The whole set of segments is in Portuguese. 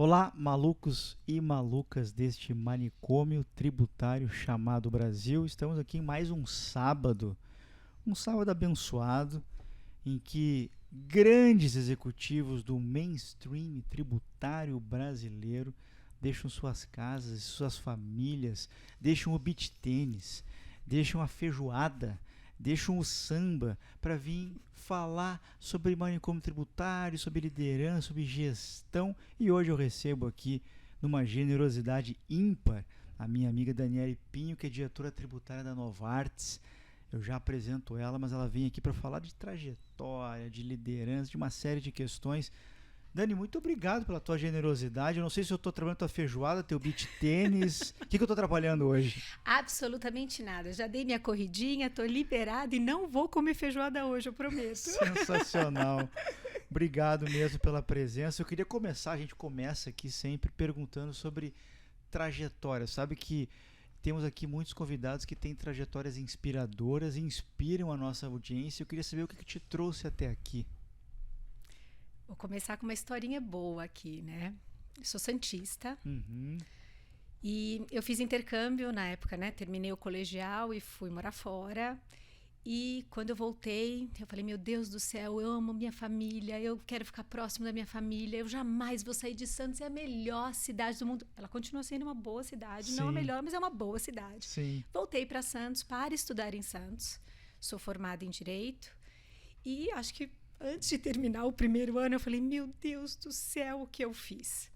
Olá, malucos e malucas deste manicômio tributário chamado Brasil. Estamos aqui em mais um sábado abençoado, em que grandes executivos do mainstream tributário brasileiro deixam suas casas, suas famílias, deixam o beach tênis, deixam a feijoada, deixam o samba para vir falar sobre manicômio tributário, sobre liderança, sobre gestão. E hoje eu recebo aqui, numa generosidade ímpar, a minha amiga Daniele Pinho, que é diretora tributária da Novartis. Eu já apresento ela, mas ela vem aqui para falar de trajetória, de liderança, de uma série de questões. Dani, muito obrigado pela tua generosidade. Eu não sei se eu estou trabalhando tua feijoada, teu beach tênis. O que eu estou atrapalhando hoje? Absolutamente nada. Já dei minha corridinha, estou liberada e não vou comer feijoada hoje, eu prometo. Sensacional. Obrigado mesmo pela presença. Eu queria começar, a gente começa aqui sempre perguntando sobre trajetória. Sabe que temos aqui muitos convidados que têm trajetórias inspiradoras e inspiram a nossa audiência. Eu queria saber o que te trouxe até aqui. Vou começar com uma historinha boa aqui, né? Eu sou santista. E eu fiz intercâmbio na época, né? Terminei o colegial e fui morar fora. E quando eu voltei, eu falei, meu Deus do céu, eu amo minha família, eu quero ficar próximo da minha família, eu jamais vou sair de Santos, é a melhor cidade do mundo. Ela continua sendo uma boa cidade, Sim. Não a melhor, mas é uma boa cidade. Sim. Voltei para Santos para estudar em Santos. Sou formada em Direito e acho que antes de terminar o primeiro ano, eu falei, meu Deus do céu, o que eu fiz?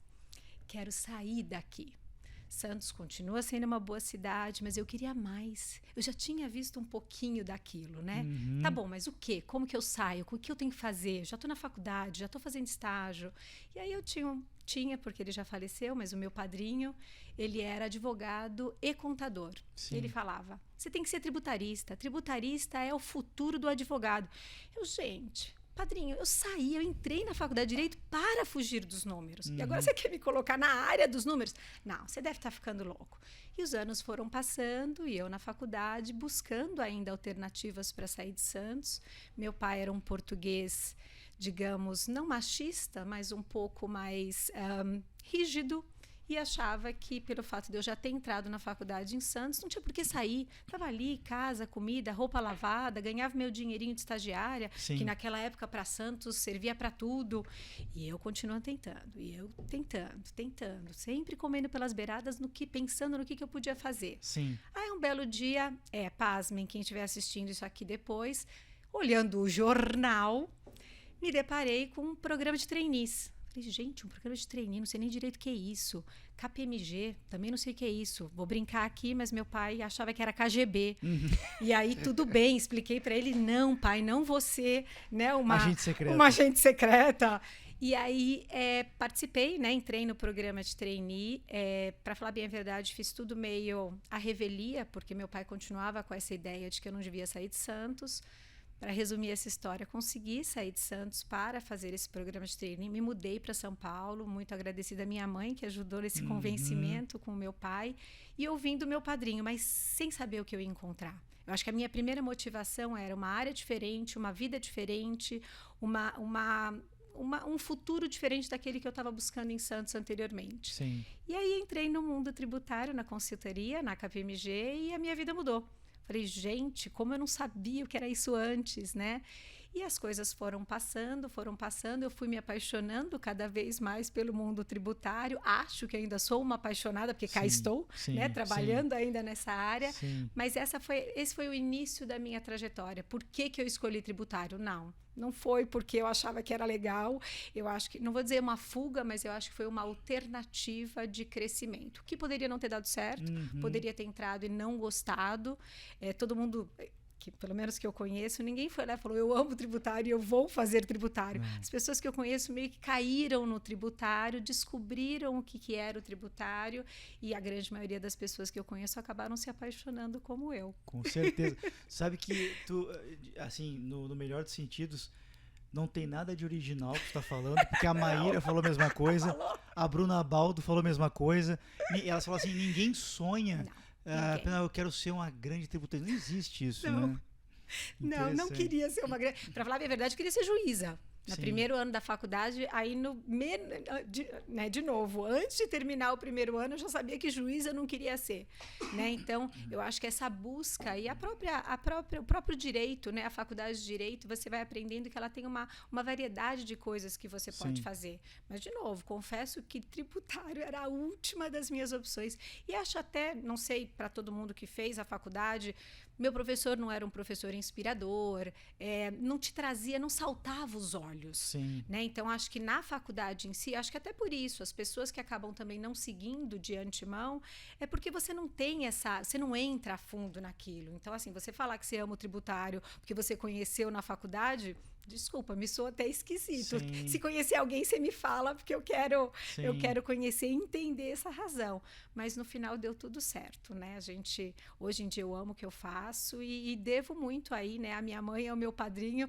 Quero sair daqui. Santos continua sendo uma boa cidade, mas eu queria mais. Eu já tinha visto um pouquinho daquilo, né? Tá bom, mas o quê? Como que eu saio? O que eu tenho que fazer? Já estou na faculdade, já estou fazendo estágio. E aí eu tinha, porque ele já faleceu, mas o meu padrinho, ele era advogado e contador. Sim. Ele falava, você tem que ser tributarista. Tributarista é o futuro do advogado. Gente... Padrinho, eu entrei na faculdade de Direito para fugir dos números. E agora você quer me colocar na área dos números? Não, você deve estar ficando louco. E os anos foram passando e eu na faculdade buscando ainda alternativas para sair de Santos. Meu pai era um português, digamos, não machista, mas um pouco mais rígido. E achava que, pelo fato de eu já ter entrado na faculdade em Santos, não tinha por que sair. Estava ali, casa, comida, roupa lavada, ganhava meu dinheirinho de estagiária, Sim. que naquela época para Santos servia para tudo. E eu continuo tentando, sempre comendo pelas beiradas, pensando no que eu podia fazer. Sim. Aí um belo dia, pasmem, quem estiver assistindo isso aqui depois, olhando o jornal, me deparei com um programa de trainees. Falei, gente, um programa de trainee, não sei nem direito o que é isso. KPMG, também não sei o que é isso. Vou brincar aqui, mas meu pai achava que era KGB. E aí, tudo bem, expliquei para ele, não, pai, não você, né, uma agente secreta. E aí, participei, né, entrei no programa de trainee. Para falar bem a verdade, fiz tudo meio à revelia, porque meu pai continuava com essa ideia de que eu não devia sair de Santos. Para resumir essa história, consegui sair de Santos para fazer esse programa de trainee. Me mudei para São Paulo, muito agradecida à minha mãe, que ajudou nesse convencimento com o meu pai, e ouvindo o meu padrinho, mas sem saber o que eu ia encontrar. Eu acho que a minha primeira motivação era uma área diferente, uma vida diferente, um futuro diferente daquele que eu estava buscando em Santos anteriormente. Sim. E aí entrei no mundo tributário, na consultoria, na KPMG, e a minha vida mudou. Falei, gente, como eu não sabia o que era isso antes, né? E as coisas foram passando, eu fui me apaixonando cada vez mais pelo mundo tributário. Acho que ainda sou uma apaixonada, porque cá estou, né, trabalhando ainda nessa área. Sim. Mas esse foi o início da minha trajetória. Por que eu escolhi tributário? Não foi porque eu achava que era legal. Eu acho que, não vou dizer uma fuga, mas eu acho que foi uma alternativa de crescimento. Que poderia não ter dado certo, poderia ter entrado e não gostado. Todo mundo... que pelo menos que eu conheço, ninguém foi lá e falou, eu amo tributário e eu vou fazer tributário. As pessoas que eu conheço meio que caíram no tributário, descobriram o que era o tributário, e a grande maioria das pessoas que eu conheço acabaram se apaixonando como eu. Com certeza. Sabe que tu, assim, no melhor dos sentidos, não tem nada de original que tu está falando, porque a Maíra falou a mesma coisa, a Bruna Baldo falou a mesma coisa, e elas falam assim, ninguém sonha... eu quero ser uma grande tributarista. Não existe isso, né? Não queria ser uma grande... Para falar a verdade, eu queria ser juíza. No Sim. primeiro ano da faculdade, aí de novo, antes de terminar o primeiro ano, eu já sabia que juiz eu não queria ser, né? Então, eu acho que essa busca e o próprio direito, né? A faculdade de direito, você vai aprendendo que ela tem uma variedade de coisas que você pode Sim. fazer. Mas, de novo, confesso que tributário era a última das minhas opções. E acho até, não sei, para todo mundo que fez a faculdade, meu professor não era um professor inspirador, não te trazia, não saltava os olhos. Sim. Né? Então, acho que na faculdade em si, acho que até por isso, as pessoas que acabam também não seguindo de antemão, é porque você não tem você não entra a fundo naquilo. Então, assim, você falar que você ama o tributário porque você conheceu na faculdade, desculpa, me soa até esquisito. Sim. Se conhecer alguém, você me fala, porque eu quero Sim. conhecer e entender essa razão. Mas no final deu tudo certo, né? Hoje em dia eu amo o que eu faço e devo muito aí, né? A minha mãe e ao meu padrinho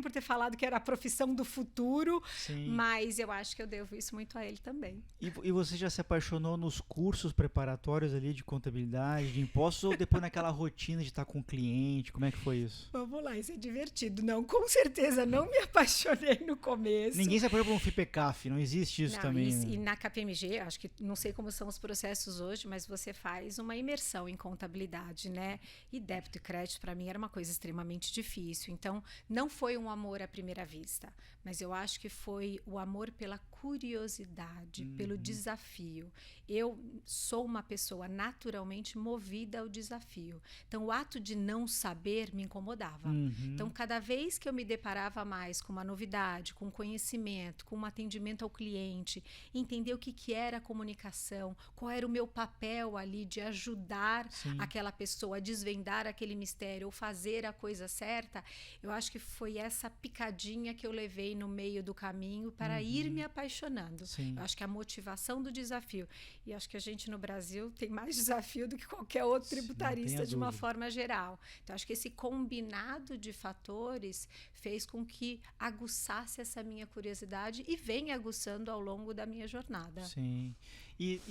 por ter falado que era a profissão do futuro, Sim. mas eu acho que eu devo isso muito a ele também. E você já se apaixonou nos cursos preparatórios ali de contabilidade, de impostos, ou depois naquela rotina de estar com o cliente? Como é que foi isso? Vamos lá, isso é divertido. Não, com certeza não me apaixonei no começo. Ninguém se apaixonou por um FIPECAF, não existe isso Não, também. E na KPMG, acho que não sei como são os processos hoje, mas você faz uma imersão em contabilidade, né? E débito e crédito, para mim, era uma coisa extremamente difícil. Então, não foi um amor à primeira vista, mas eu acho que foi o amor pela curiosidade, pelo desafio. Eu sou uma pessoa naturalmente movida ao desafio. Então, o ato de não saber me incomodava. Então, cada vez que eu me deparava mais com uma novidade, com conhecimento, com um atendimento ao cliente, entender o que era a comunicação, qual era o meu papel ali de ajudar aquela pessoa a desvendar aquele mistério ou fazer a coisa certa, eu acho que foi essa picadinha que eu levei no meio do caminho para ir me apaixonando. Sim. Eu acho que a motivação do desafio. E acho que a gente no Brasil tem mais desafio do que qualquer outro tributarista de uma forma geral. Então, acho que esse combinado de fatores fez com que aguçasse essa minha curiosidade e vem aguçando ao longo da minha jornada. Sim. E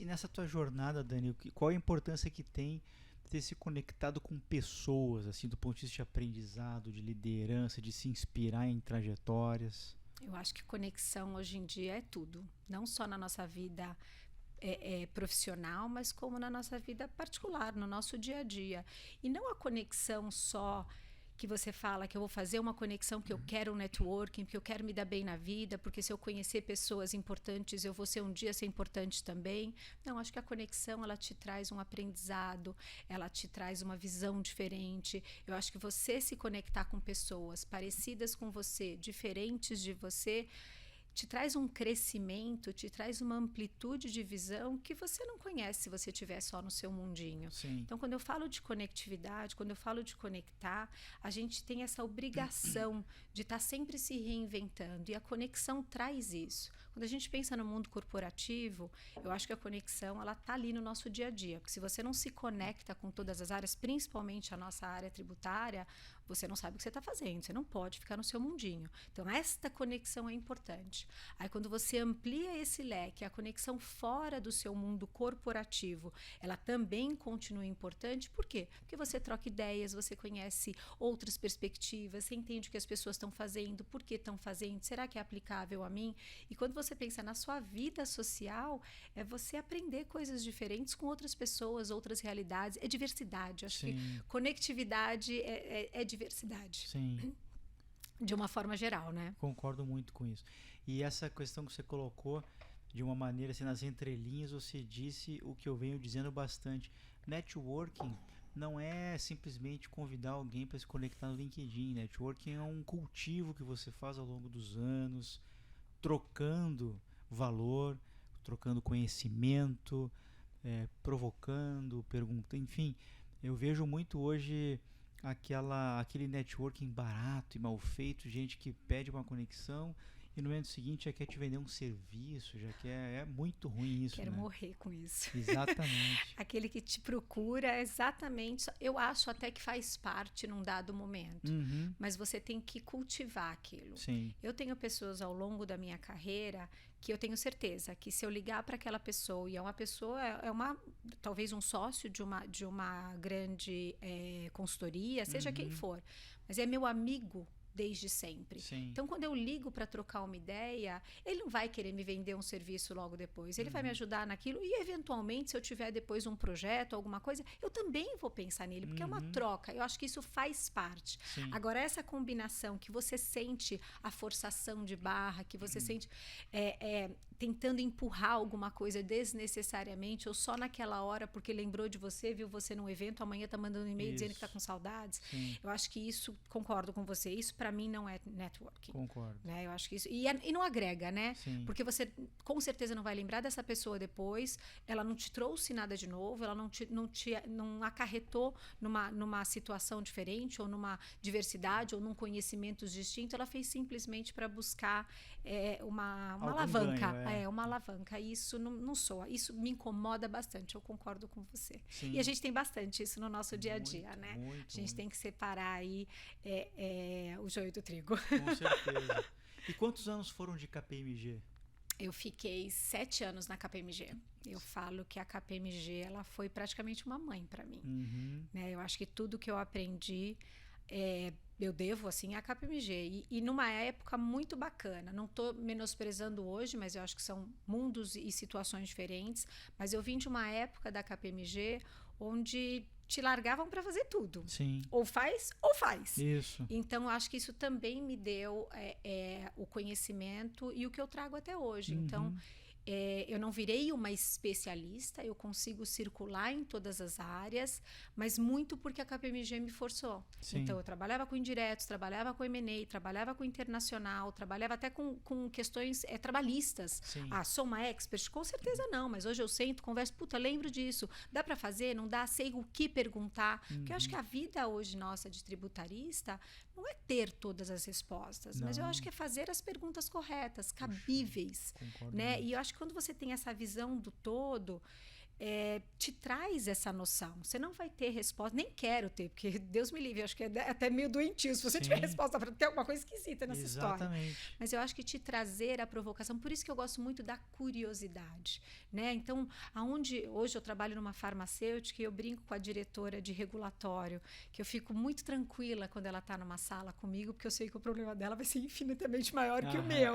nessa tua jornada, Dani, qual a importância que tem ter se conectado com pessoas, assim, do ponto de vista de aprendizado, de liderança, de se inspirar em trajetórias? Eu acho que conexão hoje em dia é tudo. Não só na nossa vida profissional, mas como na nossa vida particular, no nosso dia a dia. E não a conexão só que você fala que eu vou fazer uma conexão porque eu quero um networking, porque eu quero me dar bem na vida, porque se eu conhecer pessoas importantes, eu vou um dia ser importante também. Não, acho que a conexão, ela te traz um aprendizado, ela te traz uma visão diferente. Eu acho que você se conectar com pessoas parecidas com você, diferentes de você, te traz um crescimento, te traz uma amplitude de visão que você não conhece se você estiver só no seu mundinho. Sim. Então, quando eu falo de conectividade, quando eu falo de conectar, a gente tem essa obrigação de estar sempre se reinventando, e a conexão traz isso. Quando a gente pensa no mundo corporativo, eu acho que a conexão, ela está ali no nosso dia a dia, porque se você não se conecta com todas as áreas, principalmente a nossa área tributária, você não sabe o que você está fazendo, você não pode ficar no seu mundinho. Então, esta conexão é importante. Aí, quando você amplia esse leque, a conexão fora do seu mundo corporativo, ela também continua importante. Por quê? Porque você troca ideias, você conhece outras perspectivas, você entende o que as pessoas estão fazendo, por que estão fazendo, será que é aplicável a mim? E quando você pensa na sua vida social, é você aprender coisas diferentes com outras pessoas, outras realidades. É diversidade. Acho que conectividade é diversidade. Sim. De uma forma geral, né? Concordo muito com isso. E essa questão que você colocou, de uma maneira assim, nas entrelinhas, você disse o que eu venho dizendo bastante. Networking não é simplesmente convidar alguém para se conectar no LinkedIn. Networking é um cultivo que você faz ao longo dos anos, trocando valor, trocando conhecimento, provocando, perguntando, enfim. Eu vejo muito hoje aquele networking barato e mal feito, gente que pede uma conexão e no momento seguinte já quer te vender um serviço, já quer, é muito ruim isso. Quero né? morrer com isso. Exatamente. Aquele que te procura, exatamente, eu acho até que faz parte num dado momento, mas você tem que cultivar aquilo. Sim. Eu tenho pessoas ao longo da minha carreira que eu tenho certeza que se eu ligar para aquela pessoa, e é uma pessoa, talvez um sócio de uma grande consultoria, seja quem for, mas é meu amigo desde sempre. Sim. Então, quando eu ligo para trocar uma ideia, ele não vai querer me vender um serviço logo depois. Ele vai me ajudar naquilo e, eventualmente, se eu tiver depois um projeto, alguma coisa, eu também vou pensar nele, porque é uma troca. Eu acho que isso faz parte. Sim. Agora, essa combinação que você sente a forçação de barra, que você sente tentando empurrar alguma coisa desnecessariamente ou só naquela hora porque lembrou de você, viu você num evento, amanhã tá mandando um e-mail dizendo que tá com saudades. Sim. Eu acho que isso, concordo com você, isso para mim não é networking. Concordo. Né? Eu acho que isso e não agrega, né? Sim. Porque você com certeza não vai lembrar dessa pessoa depois, ela não te trouxe nada de novo, ela não acarretou numa situação diferente ou numa diversidade ou num conhecimento distinto, ela fez simplesmente para buscar uma alavanca. Ganho, uma alavanca. Isso não soa. Isso me incomoda bastante. Eu concordo com você. Sim. E a gente tem bastante isso no nosso dia a dia, né? Muito, a gente tem que separar aí o joio do trigo. Com certeza. E quantos anos foram de KPMG? Eu fiquei 7 anos na KPMG. Eu falo que a KPMG ela foi praticamente uma mãe para mim. Né? Eu acho que tudo que eu aprendi eu devo assim à KPMG e numa época muito bacana. Não estou menosprezando hoje, mas eu acho que são mundos e situações diferentes. Mas eu vim de uma época da KPMG onde te largavam para fazer tudo. Sim. Ou faz ou faz. Isso. Então, eu acho que isso também me deu o conhecimento e o que eu trago até hoje. Então, eu não virei uma especialista, eu consigo circular em todas as áreas, mas muito porque a KPMG me forçou. Sim. Então, eu trabalhava com indiretos, trabalhava com M&A, trabalhava com internacional, trabalhava até com questões trabalhistas. Sim. Sou uma expert? Com certeza não, mas hoje eu sento, converso, lembro disso. Dá para fazer? Não dá? Sei o que perguntar. Porque eu acho que a vida hoje nossa de tributarista não é ter todas as respostas, mas eu acho que é fazer as perguntas corretas, cabíveis. Concordo. Né? E eu acho que quando você tem essa visão do todo, te traz essa noção. Você não vai ter resposta, nem quero ter, porque Deus me livre, eu acho que é até meio doentio. Se você tiver resposta para ter alguma coisa esquisita nessa história. Mas eu acho que te trazer a provocação, por isso que eu gosto muito da curiosidade. Né? Então, hoje eu trabalho numa farmacêutica e eu brinco com a diretora de regulatório, que eu fico muito tranquila quando ela está numa sala comigo, porque eu sei que o problema dela vai ser infinitamente maior que o meu.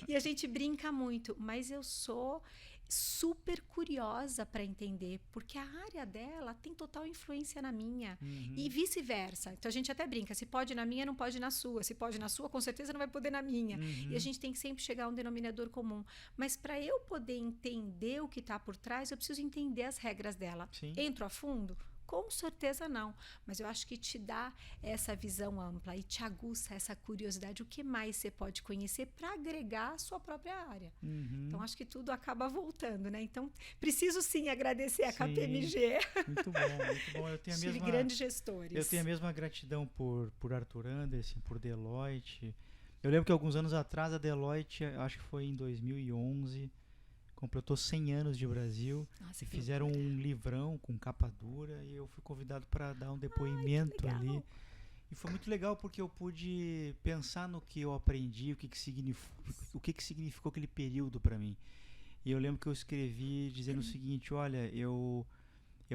E a gente brinca muito, mas eu sou super curiosa para entender, porque a área dela tem total influência na minha e vice-versa. Então a gente até brinca, se pode na minha, não pode na sua. Se pode na sua, com certeza não vai poder na minha. E a gente tem que sempre chegar a um denominador comum. Mas para eu poder entender o que está por trás, eu preciso entender as regras dela. Sim. Entro a fundo? Com certeza não, mas eu acho que te dá essa visão ampla e te aguça essa curiosidade, o que mais você pode conhecer para agregar a sua própria área. Então, acho que tudo acaba voltando, né? Então, preciso sim agradecer a KPMG. Muito bom, muito bom. Eu tenho Tive grandes gestores. Eu tenho a mesma gratidão por Arthur Andersen, por Deloitte. Eu lembro que alguns anos atrás a Deloitte, acho que foi em 2011, completou 100 anos de Brasil. Nossa, e fizeram um livrão com capa dura e eu fui convidado para dar um depoimento ali. E foi muito legal porque eu pude pensar no que eu aprendi, o que significou aquele período para mim. E eu lembro que eu escrevi dizendo o seguinte, olha, eu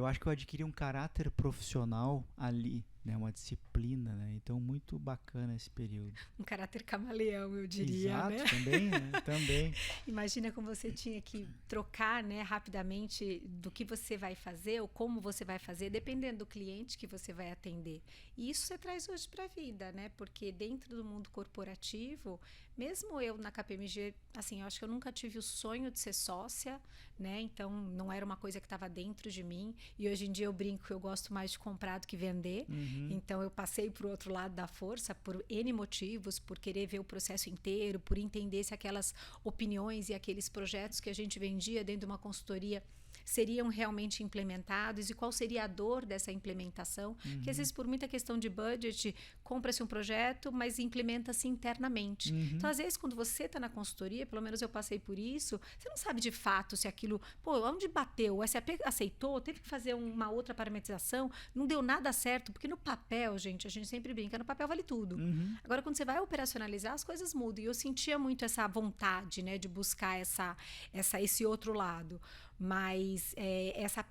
acho que eu adquiri um caráter profissional ali, né, uma disciplina, né? Então, muito bacana esse período. Um caráter camaleão, eu diria. Exato, né? Também, né? Também. Imagina como você tinha que trocar, né, rapidamente do que você vai fazer ou como você vai fazer, dependendo do cliente que você vai atender. E isso você traz hoje para a vida, né? Porque dentro do mundo corporativo, mesmo eu na KPMG, assim, eu acho que eu nunca tive o sonho de ser sócia, né? Então, não era uma coisa que estava dentro de mim. E hoje em dia eu brinco que eu gosto mais de comprar do que vender. Então, eu passei para o outro lado da força por N motivos, por querer ver o processo inteiro, por entender se aquelas opiniões e aqueles projetos que a gente vendia dentro de uma consultoria seriam realmente implementados e qual seria a dor dessa implementação, que às vezes por muita questão de budget, compra-se um projeto, mas implementa-se internamente. Então, às vezes, quando você está na consultoria, pelo menos eu passei por isso, você não sabe de fato se aquilo, onde bateu, o SAP aceitou, teve que fazer uma outra parametrização, não deu nada certo, porque no papel, a gente sempre brinca, no papel vale tudo. Agora, quando você vai operacionalizar, as coisas mudam. E eu sentia muito essa vontade, né, de buscar esse outro lado. Mas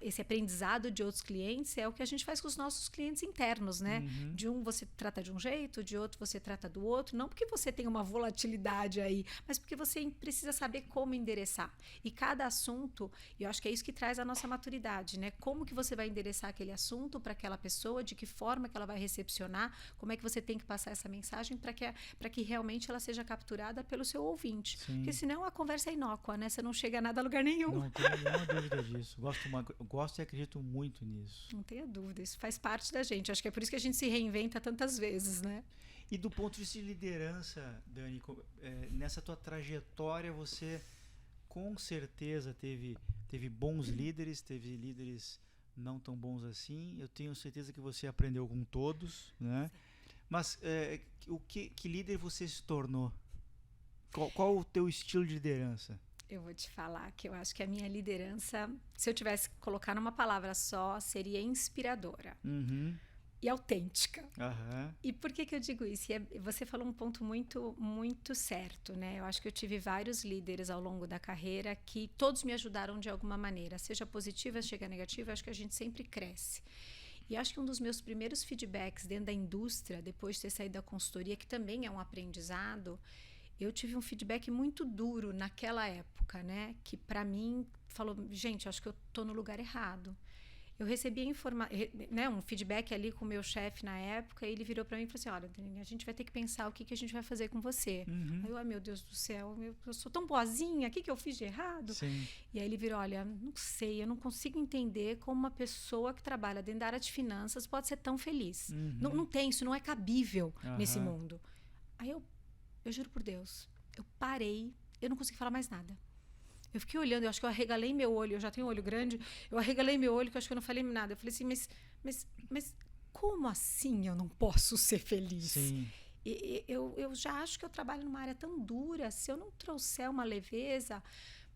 esse aprendizado de outros clientes é o que a gente faz com os nossos clientes internos, né? Uhum. De um você trata de um jeito, de outro você trata do outro. Não porque você tem uma volatilidade aí, mas porque você precisa saber como endereçar. E cada assunto, e eu acho que é isso que traz a nossa maturidade, né? Como que você vai endereçar aquele assunto para aquela pessoa, de que forma que ela vai recepcionar, como é que você tem que passar essa mensagem para que realmente ela seja capturada pelo seu ouvinte. Sim. Porque senão a conversa é inócua, né? Você não chega a nada a lugar nenhum. Não tenho nenhuma dúvida disso. Gosto e acredito muito nisso. Não tenha dúvida, isso faz parte da gente. Acho que é por isso que a gente se reinventa tantas vezes, né? E do ponto de vista de liderança, Dani, nessa tua trajetória você com certeza teve bons líderes, teve líderes não tão bons assim. Eu tenho certeza que você aprendeu com todos, né? Mas que líder você se tornou? Qual o teu estilo de liderança? Eu vou te falar que eu acho que a minha liderança, se eu tivesse que colocar numa palavra só, seria inspiradora. Uhum. E autêntica. Uhum. E por que eu digo isso? Você falou um ponto muito, muito certo, né? Eu acho que eu tive vários líderes ao longo da carreira que todos me ajudaram de alguma maneira, seja positiva, seja negativa, eu acho que a gente sempre cresce. E acho que um dos meus primeiros feedbacks dentro da indústria, depois de ter saído da consultoria, que também é um aprendizado, eu tive um feedback muito duro naquela época, né? Que para mim falou, gente, acho que eu tô no lugar errado. Eu recebi um feedback ali com o meu chefe na época, e ele virou para mim e falou assim, olha, Dani, a gente vai ter que pensar o que a gente vai fazer com você. Uhum. Aí eu, ai meu Deus do céu, eu sou tão boazinha, o que eu fiz de errado? Sim. E aí ele virou, olha, não sei, eu não consigo entender como uma pessoa que trabalha dentro da área de finanças pode ser tão feliz. Uhum. Não tem, isso não é cabível nesse Aham. mundo. Aí eu juro por Deus, eu parei, eu não consegui falar mais nada. Eu fiquei olhando, eu acho que eu arregalei meu olho, eu já tenho um olho grande, eu arregalei meu olho, que eu acho que eu não falei nada. Eu falei assim, mas como assim eu não posso ser feliz? Sim. Eu já acho que eu trabalho numa área tão dura, se eu não trouxer uma leveza,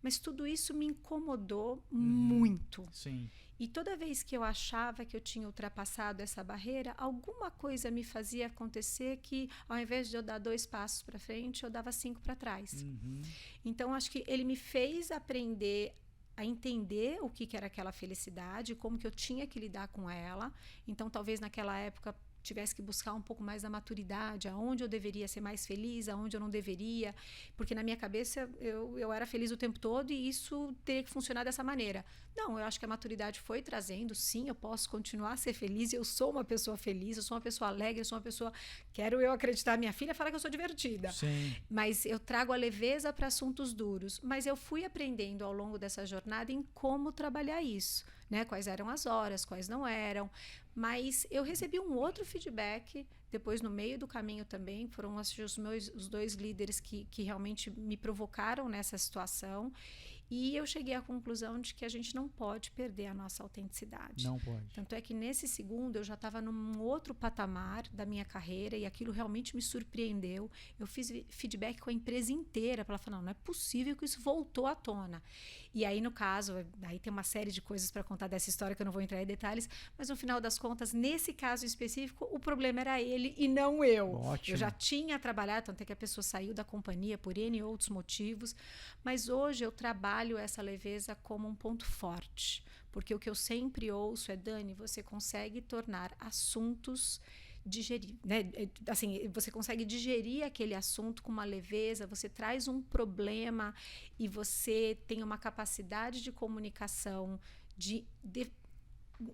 mas tudo isso me incomodou muito. Sim. E toda vez que eu achava que eu tinha ultrapassado essa barreira, alguma coisa me fazia acontecer que, ao invés de eu dar 2 passos para frente, eu dava 5 para trás. Uhum. Então, acho que ele me fez aprender a entender o que era aquela felicidade, como que eu tinha que lidar com ela. Então, talvez naquela época tivesse que buscar um pouco mais da maturidade, aonde eu deveria ser mais feliz, aonde eu não deveria, porque na minha cabeça eu era feliz o tempo todo e isso teria que funcionar dessa maneira. Não, eu acho que a maturidade foi trazendo, sim, eu posso continuar a ser feliz, eu sou uma pessoa feliz, eu sou uma pessoa alegre, eu sou uma pessoa, quero eu acreditar, minha filha fala que eu sou divertida. Sim. Mas eu trago a leveza para assuntos duros, mas eu fui aprendendo ao longo dessa jornada em como trabalhar isso, né? Quais eram as horas, quais não eram. Mas eu recebi um outro feedback depois no meio do caminho também, foram os 2 líderes que realmente me provocaram nessa situação, e eu cheguei à conclusão de que a gente não pode perder a nossa autenticidade. Não pode. Tanto é que nesse segundo eu já estava num outro patamar da minha carreira e aquilo realmente me surpreendeu. Eu fiz feedback com a empresa inteira para ela falar, não é possível que isso voltou à tona. E aí, no caso, aí tem uma série de coisas para contar dessa história que eu não vou entrar em detalhes, mas no final das contas, nesse caso específico, o problema era ele e não eu. Ótimo. Eu já tinha trabalhado, tanto é que a pessoa saiu da companhia por N outros motivos, mas hoje eu trabalho essa leveza como um ponto forte, porque o que eu sempre ouço é, Dani, você consegue tornar assuntos digerir, né? Assim, você consegue digerir aquele assunto com uma leveza, você traz um problema e você tem uma capacidade de comunicação, de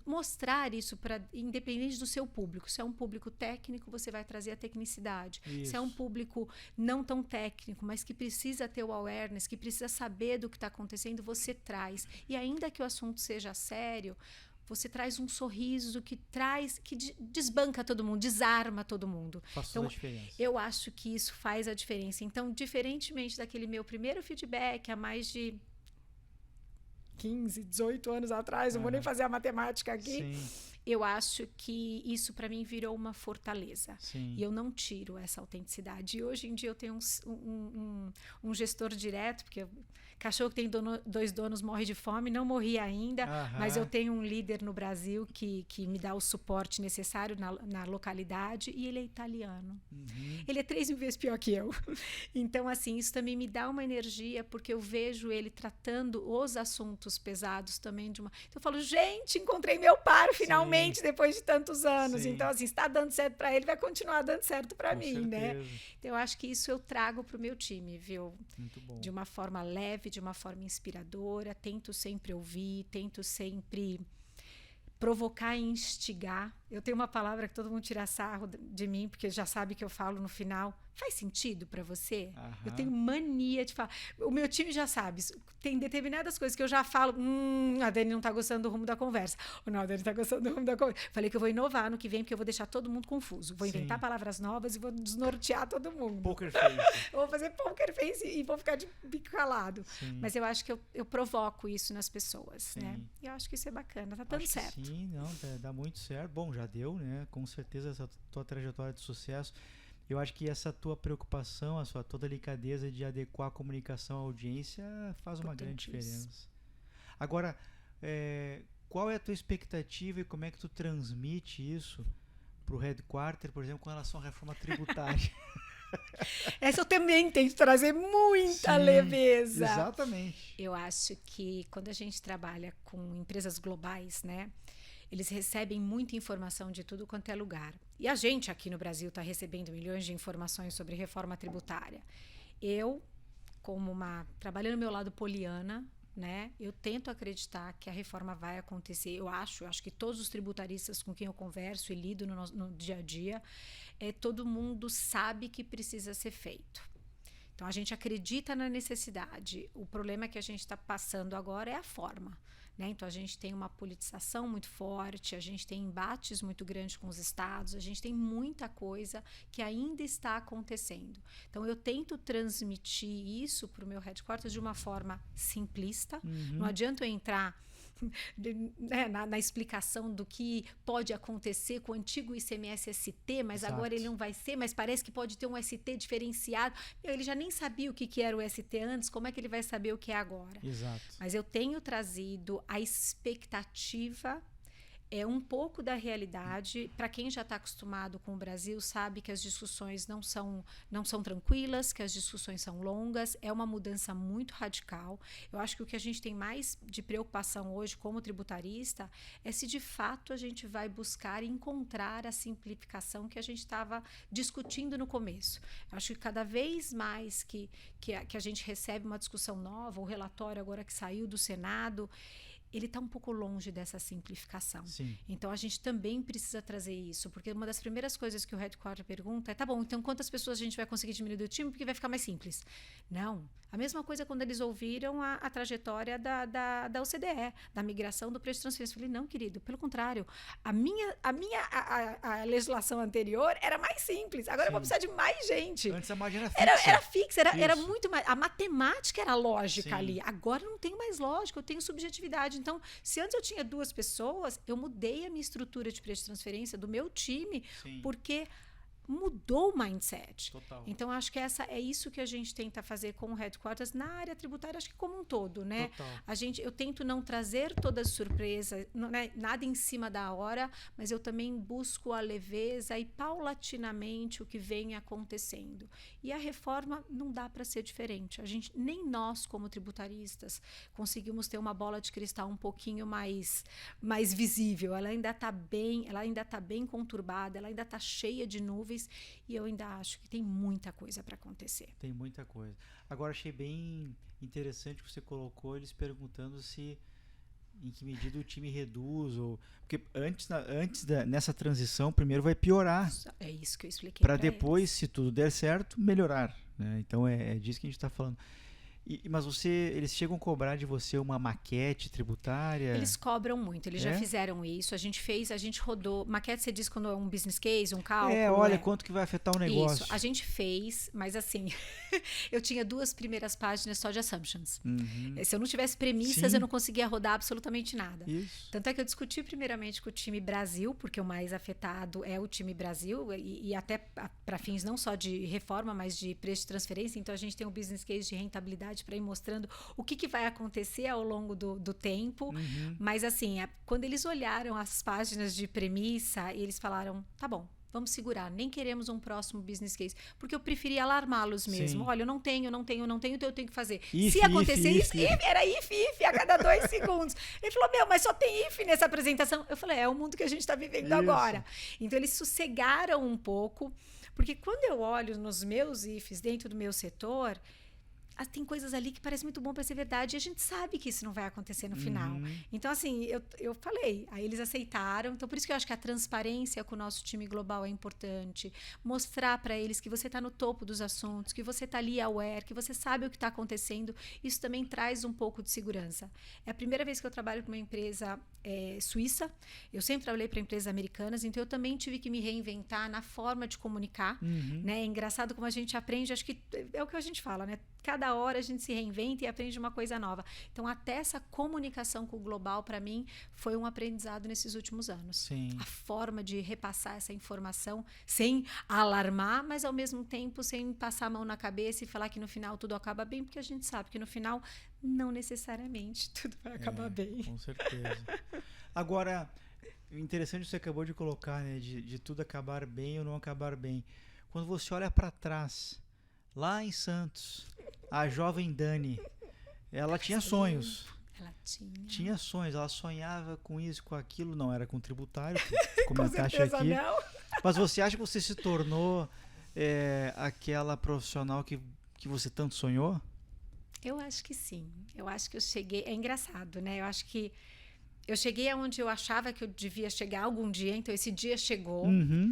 mostrar isso para, independente do seu público. Se é um público técnico, você vai trazer a tecnicidade. Isso. Se é um público não tão técnico, mas que precisa ter o awareness, que precisa saber do que está acontecendo, você traz. E ainda que o assunto seja sério, você traz um sorriso que desbanca todo mundo, desarma todo mundo. Faz Então, toda a diferença. eu acho que isso faz a diferença. Então, diferentemente daquele meu primeiro feedback há mais de 15, 18 anos atrás, não vou nem fazer a matemática aqui, Sim. eu acho que isso para mim virou uma fortaleza. Sim. E eu não tiro essa autenticidade. E hoje em dia eu tenho um gestor direto, porque cachorro que tem dois donos morre de fome, não morri ainda, mas eu tenho um líder no Brasil que me dá o suporte necessário na localidade, e ele é italiano. Ele é 3 mil vezes pior que eu. Então, assim, isso também me dá uma energia, porque eu vejo ele tratando os assuntos pesados também de uma... Então eu falo, gente, encontrei meu par finalmente, Sim. depois de tantos anos. Sim. Então, assim, está dando certo para ele, vai continuar dando certo para mim, certeza. né? Então, eu acho que isso eu trago para o meu time, viu? Muito bom. De uma forma leve, de uma forma inspiradora. Tento sempre ouvir, tento sempre provocar e instigar. Eu tenho uma palavra que todo mundo tira sarro de mim, porque já sabe que eu falo no final. Faz sentido para você? Eu tenho mania de falar. O meu time já sabe. Tem determinadas coisas que eu já falo. A Dani não tá gostando do rumo da conversa. Ou não, a Dani tá gostando do rumo da conversa. Falei que eu vou inovar no que vem, porque eu vou deixar todo mundo confuso. Vou inventar palavras novas e vou desnortear todo mundo. Poker face. Vou fazer poker face e vou ficar de bico calado. Sim. Mas eu acho que eu provoco isso nas pessoas, né? E eu acho que isso é bacana. Tá dando certo. Sim, não, dá muito certo. Bom, já deu, né? Com certeza essa tua trajetória de sucesso. Eu acho que essa tua preocupação, a sua toda delicadeza de adequar a comunicação à audiência faz uma grande diferença. Agora, qual é a tua expectativa e como é que tu transmite isso para o Headquarter, por exemplo, com relação à reforma tributária? Essa eu também tento trazer muita leveza. Exatamente. Eu acho que quando a gente trabalha com empresas globais, né? Eles recebem muita informação de tudo quanto é lugar. E a gente aqui no Brasil está recebendo milhões de informações sobre reforma tributária. Eu, trabalhando no meu lado poliana, né, eu tento acreditar que a reforma vai acontecer. Eu acho que todos os tributaristas com quem eu converso e lido no dia a dia, todo mundo sabe que precisa ser feito. Então, a gente acredita na necessidade. O problema que a gente está passando agora é a forma. Né? Então, a gente tem uma politização muito forte, a gente tem embates muito grandes com os estados, a gente tem muita coisa que ainda está acontecendo. Então, eu tento transmitir isso para o meu headquarters de uma forma simplista. Não adianta eu entrar na explicação do que pode acontecer com o antigo ICMS-ST, mas agora ele não vai ser, mas parece que pode ter um ST diferenciado. Ele já nem sabia o que era o ST antes, como é que ele vai saber o que é agora? Exato. Mas eu tenho trazido a expectativa, um pouco da realidade. Para quem já está acostumado com o Brasil, sabe que as discussões não são tranquilas, que as discussões são longas, é uma mudança muito radical. Eu acho que o que a gente tem mais de preocupação hoje como tributarista é se de fato a gente vai buscar encontrar a simplificação que a gente estava discutindo no começo. Eu acho que cada vez mais que a gente recebe uma discussão nova, o relatório agora que saiu do Senado, ele está um pouco longe dessa simplificação. Sim. Então, a gente também precisa trazer isso, porque uma das primeiras coisas que o Headquarter pergunta é, tá bom, então quantas pessoas a gente vai conseguir diminuir do time porque vai ficar mais simples? Não. A mesma coisa quando eles ouviram a trajetória da OCDE, da migração do preço de transferência. Eu falei, não, querido, pelo contrário, a legislação anterior era mais simples, agora eu vou precisar de mais gente. Antes a margem era fixa. Era fixa, era muito mais... A matemática era lógica ali, agora não tem mais lógica, eu tenho subjetividade. Então, se antes eu tinha 2 pessoas, eu mudei a minha estrutura de preço de transferência do meu time, porque mudou o mindset. Total. Então, acho que é isso que a gente tenta fazer com o Headquarters na área tributária, acho que como um todo, né? Total. Eu tento não trazer toda a surpresa, né? Nada em cima da hora, mas eu também busco a leveza e paulatinamente o que vem acontecendo. E a reforma não dá para ser diferente. Nem nós, como tributaristas, conseguimos ter uma bola de cristal um pouquinho mais visível. Ela ainda está bem conturbada, ela ainda está cheia de nuvens. E eu ainda acho que tem muita coisa para acontecer. Tem muita coisa. Agora, achei bem interessante que você colocou eles perguntando se em que medida o time reduz. Porque nessa transição, primeiro vai piorar. É isso que eu expliquei. Para depois, se tudo der certo, melhorar. Né? Então, é disso que a gente está falando. Mas eles chegam a cobrar de você uma maquete tributária? Eles cobram muito, eles já fizeram isso. A gente rodou. Maquete, você diz quando é um business case, um cálculo. Olha quanto que vai afetar o negócio. Isso, a gente fez, mas assim, eu tinha 2 primeiras páginas só de assumptions. Se eu não tivesse premissas, eu não conseguia rodar absolutamente nada. Isso. Tanto é que eu discuti primeiramente com o time Brasil, porque o mais afetado é o time Brasil, e até para fins não só de reforma, mas de preço de transferência. Então, a gente tem um business case de rentabilidade para ir mostrando o que vai acontecer ao longo do tempo. Mas, assim, quando eles olharam as páginas de premissa, eles falaram, tá bom, vamos segurar, nem queremos um próximo business case, porque eu preferia alarmá-los mesmo. Olha, eu não tenho, então eu tenho que fazer. Se acontecer isso, era if, a cada 2 segundos. Ele falou, mas só tem if nessa apresentação. Eu falei, é o mundo que a gente está vivendo agora. Então, eles sossegaram um pouco, porque quando eu olho nos meus ifs dentro do meu setor, tem coisas ali que parecem muito bom para ser verdade e a gente sabe que isso não vai acontecer no final. Então, assim, eu falei, aí eles aceitaram. Então, por isso que eu acho que a transparência com o nosso time global é importante. Mostrar para eles que você está no topo dos assuntos, que você está ali aware, que você sabe o que está acontecendo. Isso também traz um pouco de segurança. É a primeira vez que eu trabalho com uma empresa suíça. Eu sempre trabalhei para empresas americanas, então eu também tive que me reinventar na forma de comunicar. Né? É engraçado como a gente aprende, acho que é o que a gente fala, né? Cada hora a gente se reinventa e aprende uma coisa nova. Então, até essa comunicação com o global, para mim, foi um aprendizado nesses últimos anos. Sim. A forma de repassar essa informação sem alarmar, mas ao mesmo tempo sem passar a mão na cabeça e falar que no final tudo acaba bem, porque a gente sabe que no final não necessariamente tudo vai acabar bem. Com certeza. Agora, interessante você acabou de colocar, né, de tudo acabar bem ou não acabar bem. Quando você olha para trás, lá em Santos, a jovem Dani, ela tinha sonhos. Ela tinha sonhos, ela sonhava com isso, com aquilo, não era com tributário, comentaste aqui. Não. Mas você acha que você se tornou aquela profissional que você tanto sonhou? Eu acho que sim. Eu acho que eu cheguei. É engraçado, né? Eu acho que eu cheguei aonde eu achava que eu devia chegar algum dia, então esse dia chegou.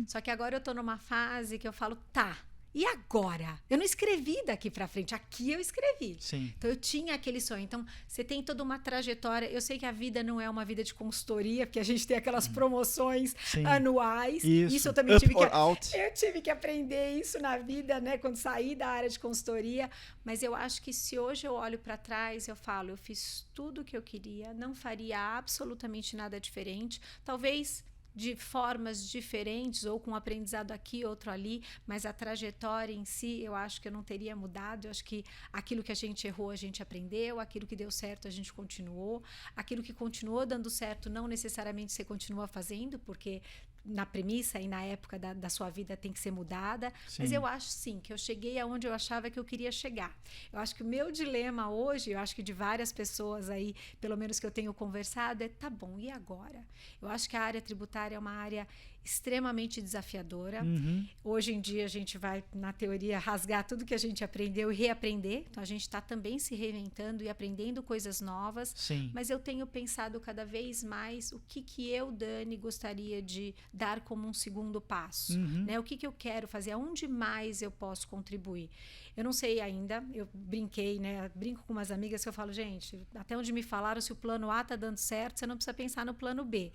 Só que agora eu tô numa fase que eu falo, tá. E agora? Eu não escrevi daqui pra frente. Aqui eu escrevi. Sim. Então, eu tinha aquele sonho. Então, você tem toda uma trajetória. Eu sei que a vida não é uma vida de consultoria, porque a gente tem aquelas promoções anuais. Isso eu também tive eu tive que aprender isso na vida, né? Quando saí da área de consultoria. Mas eu acho que se hoje eu olho para trás, eu falo, eu fiz tudo o que eu queria, não faria absolutamente nada diferente. Talvez de formas diferentes ou com um aprendizado aqui, outro ali, mas a trajetória em si, eu acho que eu não teria mudado. Eu acho que aquilo que a gente errou, a gente aprendeu, aquilo que deu certo, a gente continuou, aquilo que continuou dando certo, não necessariamente você continua fazendo, porque na premissa e na época da sua vida tem que ser mudada. Sim. Mas eu acho sim que eu cheguei aonde eu achava que eu queria chegar. Eu acho que o meu dilema hoje, eu acho que de várias pessoas aí, pelo menos que eu tenho conversado, é tá bom, e agora? Eu acho que a área tributária é uma área extremamente desafiadora. Hoje em dia a gente vai, na teoria, rasgar tudo que a gente aprendeu e reaprender. Então a gente está também se reinventando e aprendendo coisas novas. Sim. Mas eu tenho pensado cada vez mais o que eu, Dani, gostaria de dar como um segundo passo. Né? O que eu quero fazer? Aonde mais eu posso contribuir? Eu não sei ainda. Eu brinquei, né? Brinco com umas amigas que eu falo, gente, até onde me falaram, se o plano A está dando certo, você não precisa pensar no plano B.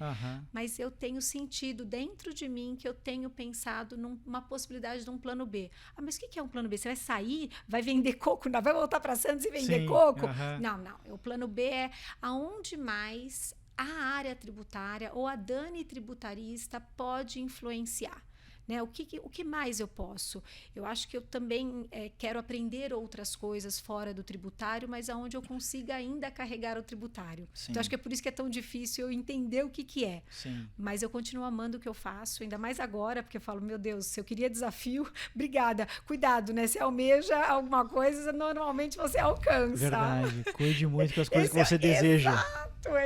Mas eu tenho sentido dentro de mim que eu tenho pensado numa possibilidade de um plano B. Mas o que é um plano B? Você vai sair, vai vender coco, vai voltar para Santos e vender coco? Não. O plano B é aonde mais a área tributária ou a Dani tributarista pode influenciar. Né? O que mais eu posso? Eu acho que eu também quero aprender outras coisas fora do tributário, mas aonde eu consiga ainda carregar o tributário. Sim. Então, acho que é por isso que é tão difícil eu entender o que é. Sim. Mas eu continuo amando o que eu faço, ainda mais agora, porque eu falo, meu Deus, se eu queria desafio, obrigada. Cuidado, né? Se almeja alguma coisa, normalmente você alcança. Verdade. Cuide muito das coisas que você deseja.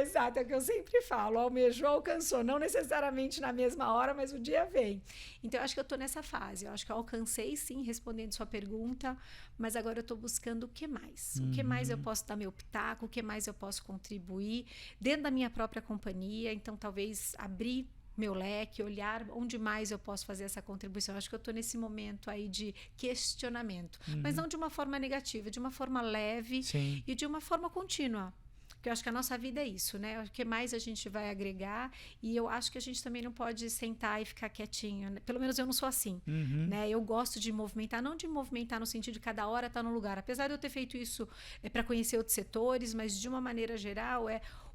Exato. É o que eu sempre falo. Almejou, alcançou. Não necessariamente na mesma hora, mas o dia vem. Então, eu acho que eu estou nessa fase. Eu acho que eu alcancei, sim, respondendo sua pergunta, mas agora eu estou buscando o que mais. O que mais eu posso dar meu pitaco, o que mais eu posso contribuir dentro da minha própria companhia. Então, talvez abrir meu leque, olhar onde mais eu posso fazer essa contribuição. Eu acho que eu estou nesse momento aí de questionamento, mas não de uma forma negativa, de uma forma leve Sim. e de uma forma contínua. Porque eu acho que a nossa vida é isso, né? O que mais a gente vai agregar, e eu acho que a gente também não pode sentar e ficar quietinho, né? Pelo menos eu não sou assim, né? Eu gosto de movimentar, não de movimentar no sentido de cada hora estar num lugar. Apesar de eu ter feito isso para conhecer outros setores, mas de uma maneira geral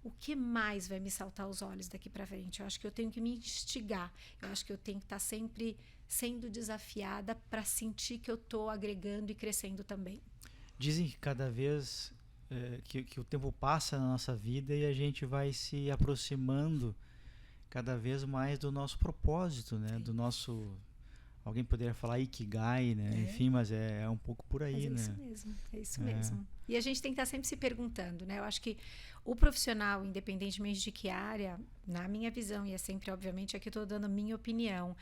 o que mais vai me saltar aos olhos daqui para frente. Eu acho que eu tenho que me instigar. Eu acho que eu tenho que estar sempre sendo desafiada para sentir que eu estou agregando e crescendo também. Dizem que cada vez que o tempo passa na nossa vida e a gente vai se aproximando cada vez mais do nosso propósito, né? Do nosso... Alguém poderia falar Ikigai, né? Enfim, mas é um pouco por aí, mas né? É isso mesmo. E a gente tem que estar sempre se perguntando, né? Eu acho que o profissional, independentemente de que área, na minha visão, e é sempre, obviamente, aqui eu estou dando a minha opinião,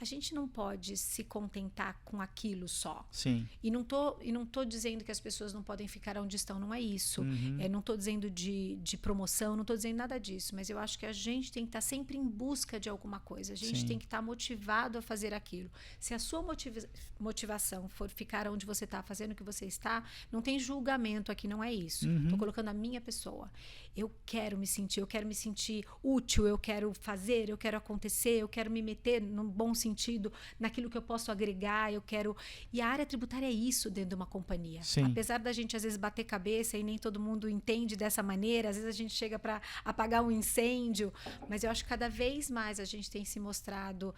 a gente não pode se contentar com aquilo só. Sim. E não tô dizendo que as pessoas não podem ficar onde estão, não é isso. Não estou dizendo de promoção, não estou dizendo nada disso. Mas eu acho que a gente tem que estar sempre em busca de alguma coisa. A gente tem que estar motivado a fazer aquilo. Se a sua motivação for ficar onde você está, fazendo o que você está, não tem julgamento aqui, não é isso. Estou colocando a minha pessoa. Eu quero me sentir útil, eu quero fazer, eu quero acontecer, eu quero me meter num bom sentido, naquilo que eu posso agregar, eu quero... E a área tributária é isso dentro de uma companhia. Sim. Apesar da gente, às vezes, bater cabeça e nem todo mundo entende dessa maneira, às vezes a gente chega para apagar um incêndio, mas eu acho que cada vez mais a gente tem se mostrado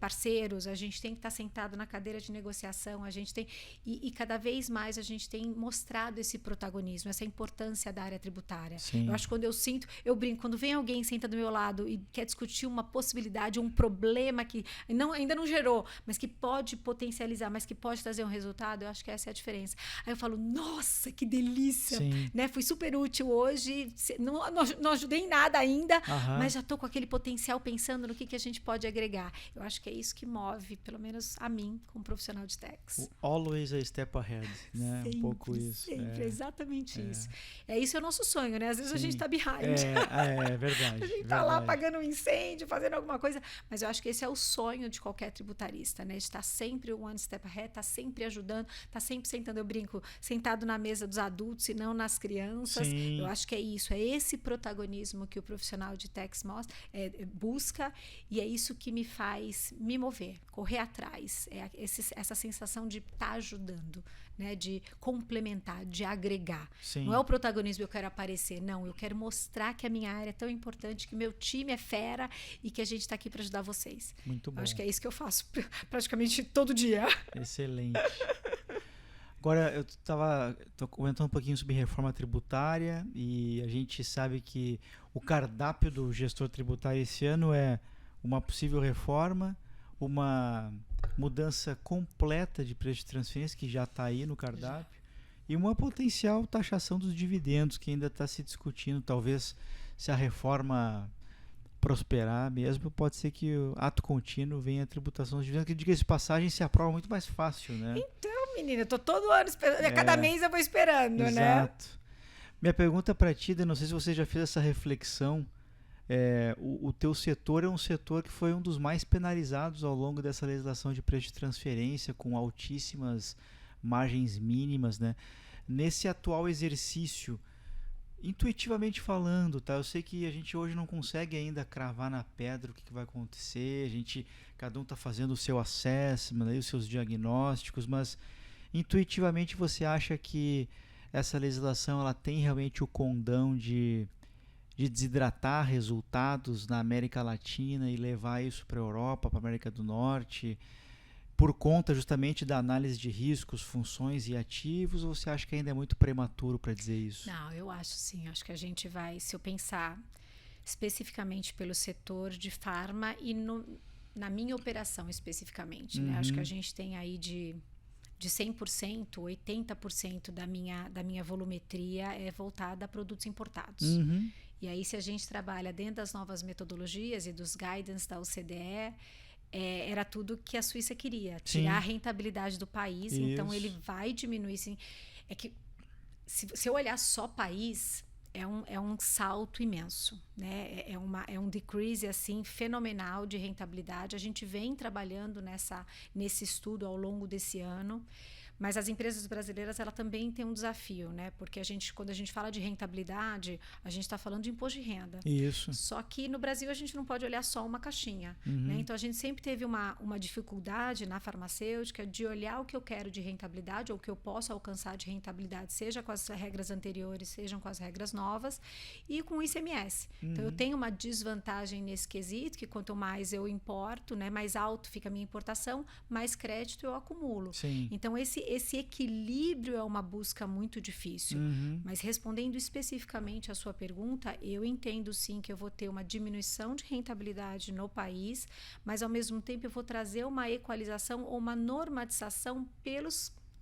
parceiros, a gente tem que estar sentado na cadeira de negociação, a gente tem... E cada vez mais a gente tem mostrado esse protagonismo, essa importância da área tributária. Sim. Eu acho que quando eu sinto, eu brinco, quando vem alguém, senta do meu lado e quer discutir uma possibilidade, um problema que ainda não gerou, mas que pode potencializar, mas que pode trazer um resultado, eu acho que essa é a diferença. Aí eu falo, nossa, que delícia, né? Fui super útil hoje, não ajudei em nada ainda, mas já estou com aquele potencial pensando no que a gente pode agregar. Eu acho que é isso que move, pelo menos a mim, como profissional de tax. Always a step ahead, né? Sempre, um pouco isso. Sempre, exatamente isso. Isso é o nosso sonho, né? Às vezes a gente está behind. É verdade. A gente está lá apagando um incêndio, fazendo alguma coisa, mas eu acho que esse é o sonho de qualquer tributarista, né? De estar sempre one step ahead, estar sempre ajudando, estar sempre sentando, eu brinco, sentado na mesa dos adultos e não nas crianças. Sim. Eu acho que é isso, é esse protagonismo que o profissional de tax busca, e é isso que me faz me mover, correr atrás, essa sensação de estar ajudando, né? De complementar, de agregar. Sim. Não é o protagonismo, eu quero aparecer, não, eu quero mostrar que a minha área é tão importante, que meu time é fera e que a gente está aqui para ajudar vocês. Muito bom. Acho que é isso que eu faço praticamente todo dia. Excelente. Agora, eu tô comentando um pouquinho sobre reforma tributária e a gente sabe que o cardápio do gestor tributário esse ano é uma possível reforma, uma mudança completa de preço de transferência, que já está aí no cardápio, e uma potencial taxação dos dividendos, que ainda está se discutindo. Talvez, se a reforma prosperar mesmo, pode ser que o ato contínuo venha a tributação dos dividendos, que, diga-se de passagem, se aprova muito mais fácil, né? Então, menina, eu tô todo ano esperando, cada mês eu vou esperando, exato, né? Exato. Minha pergunta para ti, não sei se você já fez essa reflexão, o teu setor é um setor que foi um dos mais penalizados ao longo dessa legislação de preço de transferência, com altíssimas margens mínimas, né? Nesse atual exercício, intuitivamente falando, tá? Eu sei que a gente hoje não consegue ainda cravar na pedra o que vai acontecer, cada um está fazendo o seu assessment, aí, os seus diagnósticos, mas intuitivamente você acha que essa legislação ela tem realmente o condão de desidratar resultados na América Latina e levar isso para a Europa, para a América do Norte, por conta justamente da análise de riscos, funções e ativos, ou você acha que ainda é muito prematuro para dizer isso? Não, eu acho sim. Acho que a gente vai, se eu pensar especificamente pelo setor de farma e na minha operação especificamente, né? Acho que a gente tem aí de 100%, 80% da minha volumetria é voltada a produtos importados. E aí, se a gente trabalha dentro das novas metodologias e dos guidance da OCDE, era tudo que a Suíça queria, tirar a rentabilidade do país. Isso. Então, ele vai diminuir. Sim. É que, se eu olhar só país, é um salto imenso, né? É um decrease assim fenomenal de rentabilidade. A gente vem trabalhando nesse estudo ao longo desse ano. Mas as empresas brasileiras, ela também tem um desafio, né? Porque quando a gente fala de rentabilidade, a gente está falando de imposto de renda. Isso. Só que no Brasil a gente não pode olhar só uma caixinha, né? Então a gente sempre teve uma dificuldade na farmacêutica de olhar o que eu quero de rentabilidade ou o que eu posso alcançar de rentabilidade, seja com as regras anteriores, sejam com as regras novas, e com o ICMS. Então eu tenho uma desvantagem nesse quesito, que quanto mais eu importo, né, mais alto fica a minha importação, mais crédito eu acumulo. Sim. Então esse equilíbrio é uma busca muito difícil. Mas respondendo especificamente a sua pergunta, eu entendo sim que eu vou ter uma diminuição de rentabilidade no país, mas ao mesmo tempo eu vou trazer uma equalização ou uma normatização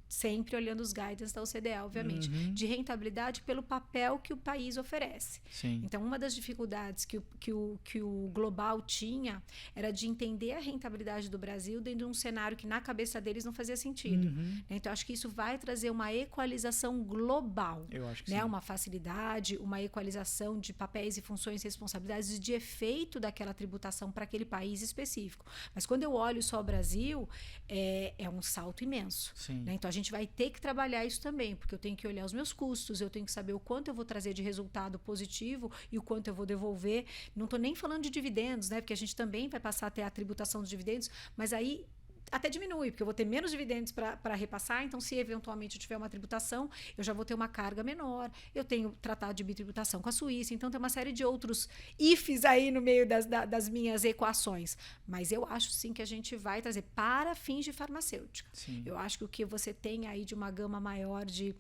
sempre olhando os guidance da OCDE, obviamente, de rentabilidade pelo papel que o país oferece. Sim. Então, uma das dificuldades que o global tinha era de entender a rentabilidade do Brasil dentro de um cenário que na cabeça deles não fazia sentido. Então, acho que isso vai trazer uma equalização global. Eu acho que né? sim. Uma facilidade, uma equalização de papéis e funções e responsabilidades e de efeito daquela tributação para aquele país específico. Mas quando eu olho só o Brasil, é um salto imenso. Sim. Né? Então, a gente vai ter que trabalhar isso também, porque eu tenho que olhar os meus custos, eu tenho que saber o quanto eu vou trazer de resultado positivo e o quanto eu vou devolver. Não estou nem falando de dividendos, né? Porque a gente também vai passar a ter a tributação dos dividendos, mas aí até diminui, porque eu vou ter menos dividendos para repassar, então se eventualmente eu tiver uma tributação, eu já vou ter uma carga menor, eu tenho tratado de bitributação com a Suíça, então tem uma série de outros ifs aí no meio das minhas equações, mas eu acho sim que a gente vai trazer para fins de farmacêutica. Sim. Eu acho que o que você tem aí de uma gama maior de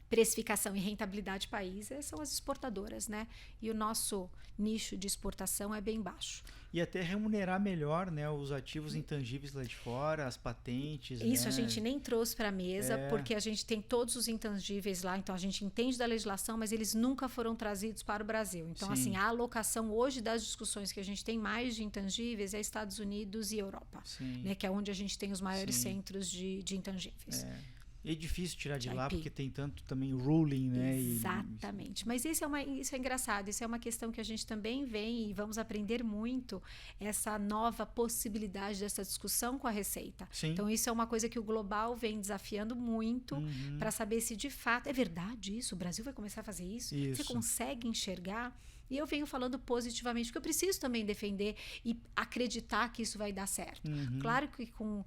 precificação e rentabilidade país são as exportadoras, né? E o nosso nicho de exportação é bem baixo. E até remunerar melhor, né, os ativos intangíveis lá de fora, as patentes. Isso, né? a gente nem trouxe para a mesa, porque a gente tem todos os intangíveis lá, então a gente entende da legislação, mas eles nunca foram trazidos para o Brasil. Então, Sim. assim, a alocação hoje das discussões que a gente tem mais de intangíveis é Estados Unidos e Europa, Sim. né? Que é onde a gente tem os maiores Sim. centros de intangíveis. É difícil tirar de lá, IP. porque tem tanto também ruling, né? Exatamente. Mas isso é engraçado, isso é uma questão que a gente também vem e vamos aprender muito, essa nova possibilidade dessa discussão com a Receita. Sim. Então, isso é uma coisa que o global vem desafiando muito para saber se de fato é verdade isso, o Brasil vai começar a fazer isso? Você consegue enxergar? E eu venho falando positivamente, porque eu preciso também defender e acreditar que isso vai dar certo. Claro que com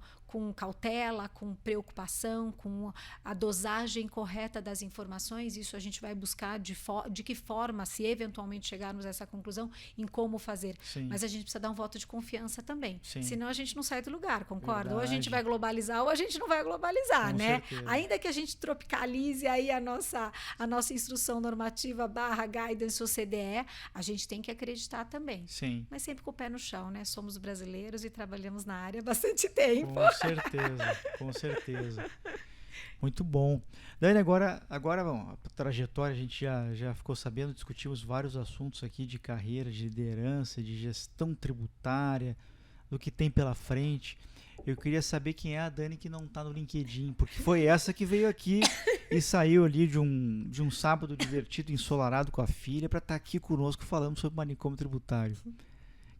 cautela, com preocupação, com a dosagem correta das informações, isso a gente vai buscar de que forma, se eventualmente chegarmos a essa conclusão, em como fazer. Sim. Mas a gente precisa dar um voto de confiança também. Sim. Senão a gente não sai do lugar, concorda? Verdade. Ou a gente vai globalizar ou a gente não vai globalizar, Com né? certeza. Ainda que a gente tropicalize aí a nossa instrução normativa /guidance OCDE, a gente tem que acreditar também. Sim. Mas sempre com o pé no chão, né? Somos brasileiros e trabalhamos na área há bastante tempo. Com certeza. Muito bom. Dani, agora bom, a trajetória a gente já ficou sabendo, discutimos vários assuntos aqui de carreira, de liderança, de gestão tributária, do que tem pela frente. Eu queria saber quem é a Dani que não está no LinkedIn, porque foi essa que veio aqui e saiu ali de um sábado divertido, ensolarado com a filha, para estar aqui conosco falando sobre manicômio tributário.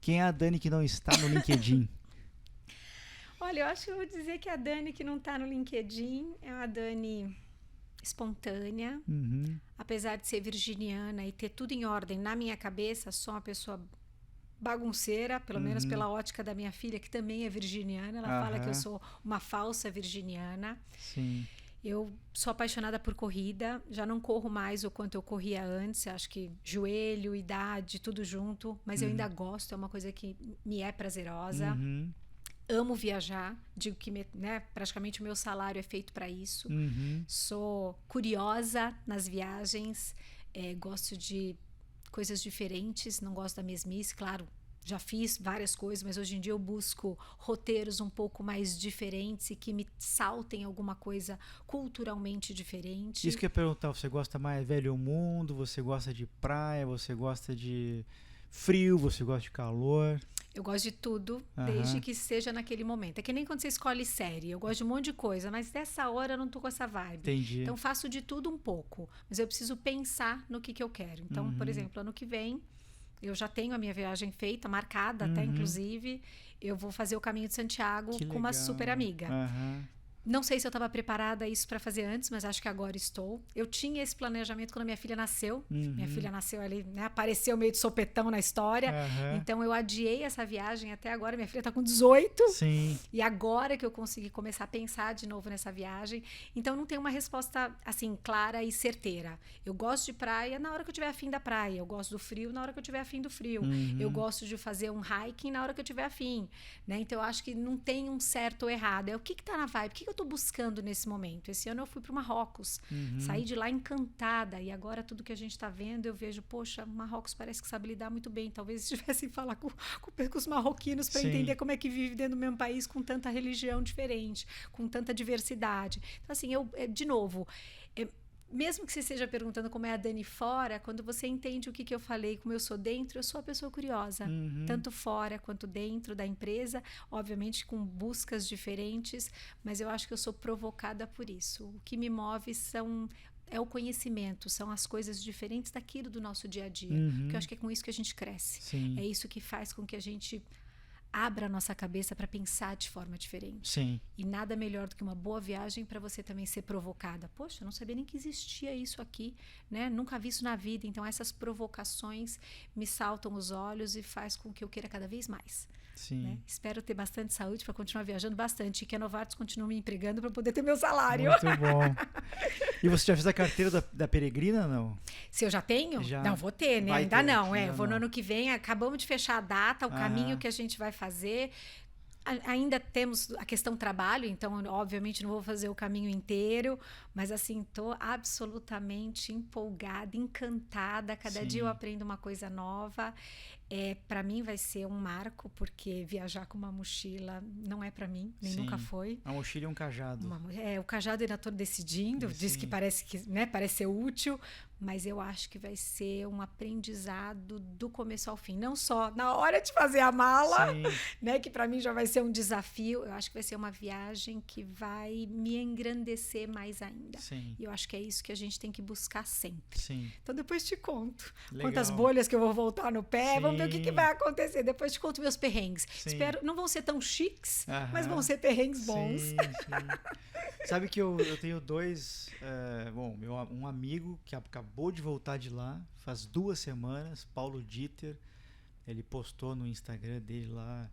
Quem é a Dani que não está no LinkedIn? Olha, eu acho que eu vou dizer que a Dani que não está no LinkedIn é uma Dani espontânea. Apesar de ser virginiana e ter tudo em ordem na minha cabeça, sou uma pessoa bagunceira, pelo menos pela ótica da minha filha, que também é virginiana. Ela fala que eu sou uma falsa virginiana. Sim. Eu sou apaixonada por corrida, já não corro mais o quanto eu corria antes, acho que joelho, idade, tudo junto, mas eu ainda gosto, é uma coisa que me é prazerosa. Amo viajar, digo que praticamente o meu salário é feito para isso. Sou curiosa nas viagens, gosto de coisas diferentes, não gosto da mesmice, claro. Já fiz várias coisas, mas hoje em dia eu busco roteiros um pouco mais diferentes e que me saltem alguma coisa culturalmente diferente. Isso que eu ia perguntar, você gosta mais velho mundo, você gosta de praia, você gosta de frio, você gosta de calor? Eu gosto de tudo, desde que seja naquele momento. É que nem quando você escolhe série. Eu gosto de um monte de coisa, mas dessa hora eu não tô com essa vibe. Entendi. Então, faço de tudo um pouco. Mas eu preciso pensar no que eu quero. Então, por exemplo, ano que vem, eu já tenho a minha viagem feita, marcada até, inclusive. Eu vou fazer o Caminho de Santiago com uma super amiga. Não sei se eu estava preparada isso para fazer antes, mas acho que agora estou. Eu tinha esse planejamento quando minha filha nasceu. Minha filha nasceu ali, né, apareceu meio de sopetão na história. Então, eu adiei essa viagem até agora. Minha filha está com 18. Sim. E agora que eu consegui começar a pensar de novo nessa viagem. Então, não tem uma resposta, assim, clara e certeira. Eu gosto de praia na hora que eu tiver afim da praia. Eu gosto do frio na hora que eu tiver afim do frio. Eu gosto de fazer um hiking na hora que eu tiver afim. Né? Então, eu acho que não tem um certo ou errado. É o que está na vibe? O que eu tô buscando nesse momento? Esse ano eu fui para o Marrocos, saí de lá encantada, e agora tudo que a gente está vendo, eu vejo, poxa, Marrocos parece que sabe lidar muito bem, talvez se tivessem que falar com os marroquinos para entender como é que vive dentro do mesmo país com tanta religião diferente, com tanta diversidade. Então, assim, de novo, mesmo que você esteja perguntando como é a Dani fora, quando você entende o que eu falei, como eu sou dentro, eu sou a pessoa curiosa. Tanto fora quanto dentro da empresa, obviamente com buscas diferentes, mas eu acho que eu sou provocada por isso. O que me move é o conhecimento, são as coisas diferentes daquilo do nosso dia a dia. Porque eu acho que é com isso que a gente cresce. Sim. É isso que faz com que a gente abra a nossa cabeça para pensar de forma diferente. Sim. E nada melhor do que uma boa viagem para você também ser provocada. Poxa, eu não sabia nem que existia isso aqui, né? Nunca vi isso na vida. Então, essas provocações me saltam os olhos e faz com que eu queira cada vez mais. Sim. Né? Espero ter bastante saúde para continuar viajando bastante e que a Novartis continue me empregando para poder ter meu salário. Muito bom. E você já fez a carteira da Peregrina, não? Se eu já tenho? Já. Não, vou ter, né? Vai Ainda ter, não. ainda Vou no não. ano que vem, acabamos de fechar a data, o caminho que a gente vai fazer. Ainda temos a questão trabalho, então, obviamente, não vou fazer o caminho inteiro, mas, assim, estou absolutamente empolgada, encantada. Cada dia eu aprendo uma coisa nova. Para mim vai ser um marco, porque viajar com uma mochila não é para mim, nem nunca foi. Uma mochila e um cajado. O cajado ainda estou decidindo, diz que parece ser útil, mas eu acho que vai ser um aprendizado do começo ao fim. Não só na hora de fazer a mala, né, que para mim já vai ser um desafio, eu acho que vai ser uma viagem que vai me engrandecer mais ainda. Sim. E eu acho que é isso que a gente tem que buscar sempre. Sim. Então depois te conto Legal. quantas bolhas que eu vou voltar no pé, vamos ver o que vai acontecer. Depois te conto meus perrengues. Sim. Espero, não vão ser tão chiques, mas vão ser perrengues bons. Sim. Sabe que eu tenho dois, um amigo que acabou de voltar de lá, faz 2 semanas, Paulo Dieter, ele postou no Instagram dele lá,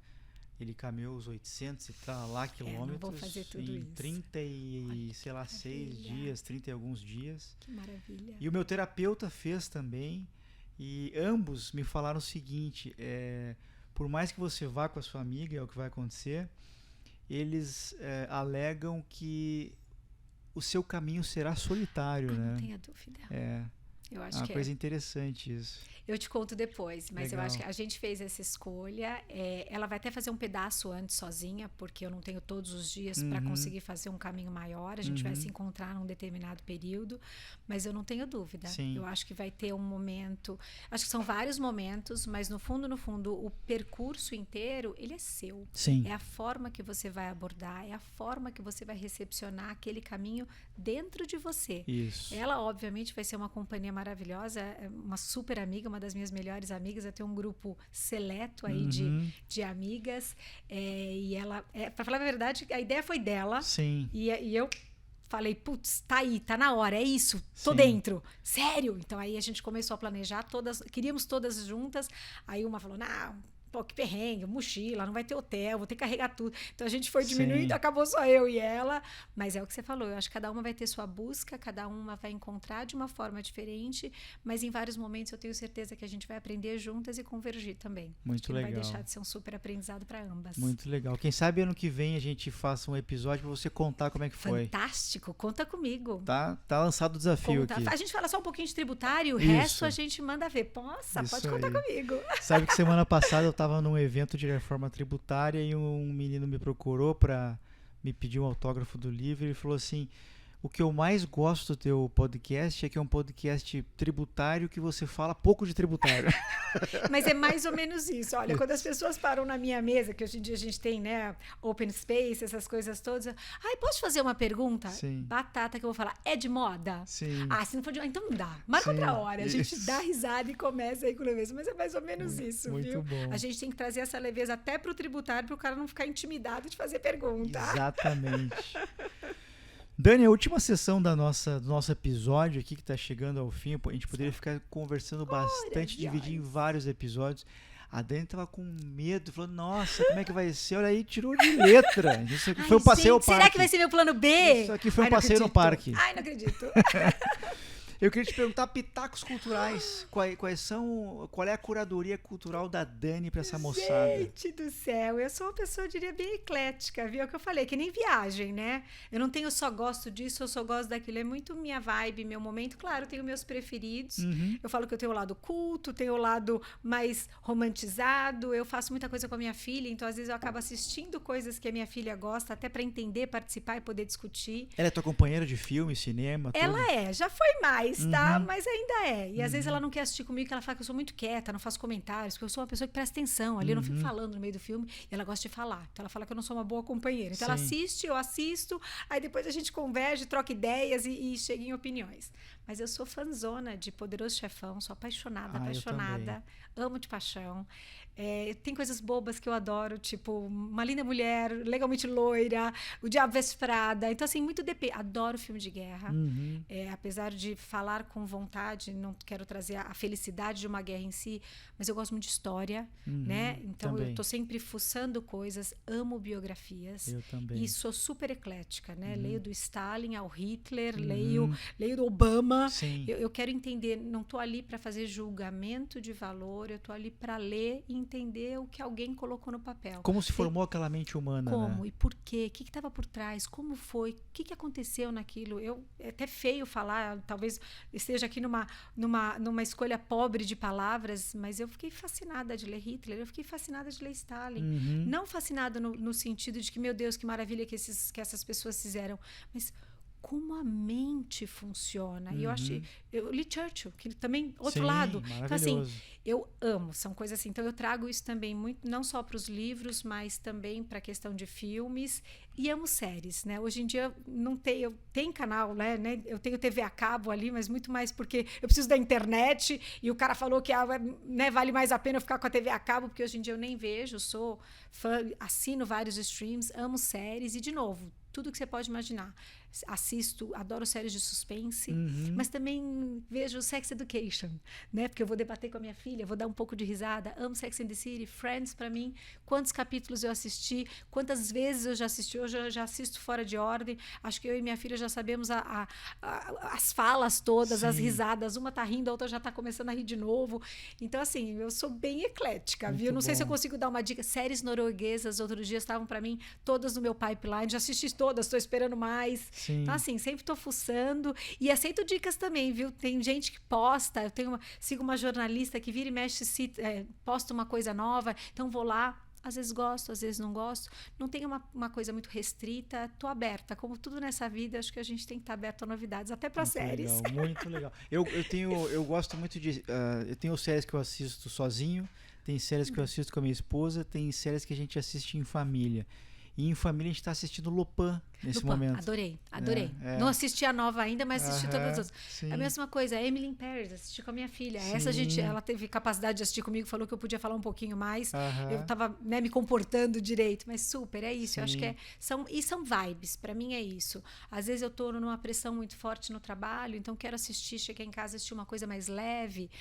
ele caminhou os 800 e tal lá quilômetros não vou fazer tudo em isso. 30 e, sei lá, 6 dias, 30 e alguns dias. Que maravilha. E o meu terapeuta fez também, e ambos me falaram o seguinte, por mais que você vá com a sua amiga, é o que vai acontecer, eles alegam que o seu caminho será solitário, né? Não tenha dúvida. Eu acho uma que coisa interessante isso. Eu te conto depois, mas Legal. eu acho que a gente fez essa escolha. Ela vai até fazer um pedaço antes sozinha, porque eu não tenho todos os dias para conseguir fazer um caminho maior. A gente vai se encontrar num determinado período, mas eu não tenho dúvida. Sim. Eu acho que vai ter um momento. Acho que são vários momentos, mas no fundo, o percurso inteiro ele é seu. Sim. É a forma que você vai abordar, é a forma que você vai recepcionar aquele caminho dentro de você. Isso. Ela, obviamente, vai ser uma companhia maravilhosa, uma super amiga, uma das minhas melhores amigas. Eu tenho um grupo seleto aí de amigas. E ela, para falar a verdade, a ideia foi dela. Sim. E eu falei, putz, tá aí, tá na hora, é isso, tô Sim. dentro. Sério? Então aí a gente começou a planejar queríamos todas juntas. Aí uma falou, não, pô, que perrengue, mochila, não vai ter hotel, vou ter que carregar tudo. Então a gente foi diminuindo, acabou só eu e ela. Mas é o que você falou, eu acho que cada uma vai ter sua busca, cada uma vai encontrar de uma forma diferente, mas em vários momentos eu tenho certeza que a gente vai aprender juntas e convergir também. Muito legal. Vai deixar de ser um super aprendizado para ambas. Muito legal. Quem sabe ano que vem a gente faça um episódio para você contar como é que foi. Fantástico, conta comigo. Tá lançado o desafio aqui. A gente fala só um pouquinho de tributário, o Isso. resto a gente manda ver. Nossa, pode contar comigo. Sabe que semana passada eu estava num evento de reforma tributária e um menino me procurou para me pedir um autógrafo do livro e falou assim, O que eu mais gosto do teu podcast é que é um podcast tributário que você fala pouco de tributário. Mas é mais ou menos isso. Olha, quando as pessoas param na minha mesa, que hoje em dia a gente tem, né, open space, essas coisas todas. Ai, posso fazer uma pergunta? Sim. Batata que eu vou falar. É de moda? Sim. Ah, se não for de moda, então não dá. Marca Sim, outra hora. A gente isso. dá risada e começa aí com leveza. Mas é mais ou menos isso, Muito viu? bom. A gente tem que trazer essa leveza até pro tributário, para o cara não ficar intimidado de fazer pergunta. Exatamente. Dani, a última sessão do nosso episódio aqui, que está chegando ao fim, a gente poderia ficar conversando bastante, dividir em vários episódios. A Dani tava com medo, falou, nossa, como é que vai ser? Olha aí, tirou de letra. Isso aqui foi um passeio ao parque. Será que vai ser meu plano B? Isso aqui foi um passeio no parque. Ai, não acredito. Eu queria te perguntar, pitacos culturais. Qual é a curadoria cultural da Dani para essa moçada? Gente do céu, eu sou uma pessoa, eu diria, bem eclética, viu? É o que eu falei, que nem viagem, né? Eu não tenho só gosto disso, eu só gosto daquilo. É muito minha vibe, meu momento. Claro, eu tenho meus preferidos. Uhum. Eu falo que eu tenho o lado culto, tenho o lado mais romantizado. Eu faço muita coisa com a minha filha, então às vezes eu acabo assistindo coisas que a minha filha gosta, até para entender, participar e poder discutir. Ela é tua companheira de filme, cinema? Ela é, já foi mais, tá? Uhum. Mas ainda é. E às vezes ela não quer assistir comigo, que ela fala que eu sou muito quieta, não faço comentários, porque eu sou uma pessoa que presta atenção. Ali eu não fico falando no meio do filme e ela gosta de falar. Então ela fala que eu não sou uma boa companheira. Então ela assiste, eu assisto, aí depois a gente converge, troca ideias e chega em opiniões. Mas eu sou fanzona de Poderoso Chefão, sou apaixonada, apaixonada. Amo de paixão. Tem coisas bobas que eu adoro, tipo Uma Linda Mulher, Legalmente Loira, O Diabo Veste Prada. Então, assim, muito depende. Adoro filme de guerra. Uhum. Apesar de falar com vontade, não quero trazer a felicidade de uma guerra em si, mas eu gosto muito de história, né? Então, também. eu tô sempre fuçando coisas, amo biografias. Eu também. E sou super eclética, né? Leio do Stalin ao Hitler, leio do Obama. Sim. Eu quero entender, não tô ali para fazer julgamento de valor, eu tô ali para ler e entender o que alguém colocou no papel. Como se formou aquela mente humana, como né? e por quê? O que estava por trás? Como foi? O que aconteceu naquilo? É até feio falar, talvez esteja aqui numa escolha pobre de palavras, mas eu fiquei fascinada de ler Hitler, eu fiquei fascinada de ler Stalin. Não fascinada no sentido de que, meu Deus, que maravilha que essas pessoas fizeram, mas como a mente funciona. E eu li Churchill, que também, outro lado. Então, assim, eu amo, são coisas assim. Então, eu trago isso também muito, não só para os livros, mas também para a questão de filmes. E amo séries, né? Hoje em dia, eu tenho canal, né? Eu tenho TV a cabo ali, mas muito mais porque eu preciso da internet. E o cara falou que né, vale mais a pena eu ficar com a TV a cabo, porque hoje em dia eu nem vejo, sou fã, assino vários streams, amo séries. E, de novo, tudo que você pode imaginar. Assisto, adoro séries de suspense, mas também vejo Sex Education, né? Porque eu vou debater com a minha filha, vou dar um pouco de risada. Amo Sex and the City, Friends, para mim. Quantos capítulos eu assisti, quantas vezes eu já assisti. Hoje eu já assisto fora de ordem. Acho que eu e minha filha já sabemos as falas todas, as risadas. Uma tá rindo, a outra já tá começando a rir de novo. Então, assim, eu sou bem eclética, viu? Não sei se eu consigo dar uma dica. Séries norueguesas, outro dia estavam para mim todas no meu pipeline. Já assisti todas, estou esperando mais. Sim. Então, assim, sempre estou fuçando e aceito dicas também, viu? Tem gente que posta, sigo uma jornalista que vira e mexe, posta uma coisa nova, então vou lá. Às vezes gosto, às vezes não gosto. Não tem uma coisa muito restrita. Estou aberta. Como tudo nessa vida, acho que a gente tem que estar aberto a novidades, até para séries. Legal, muito legal. Eu gosto muito de... eu tenho séries que eu assisto sozinho, tem séries que eu assisto com a minha esposa, tem séries que a gente assiste em família. E em família a gente está assistindo Lupin nesse momento. Adorei. Não assisti a nova ainda, mas assisti todas as outras. Sim. A mesma coisa, Emily in Paris, assisti com a minha filha. Essa ela teve capacidade de assistir comigo, falou que eu podia falar um pouquinho mais. Eu estava, né, me comportando direito, mas super, é isso. Eu acho que são vibes, para mim é isso. Às vezes eu estou numa pressão muito forte no trabalho, então quero chegar em casa, assistir uma coisa mais leve.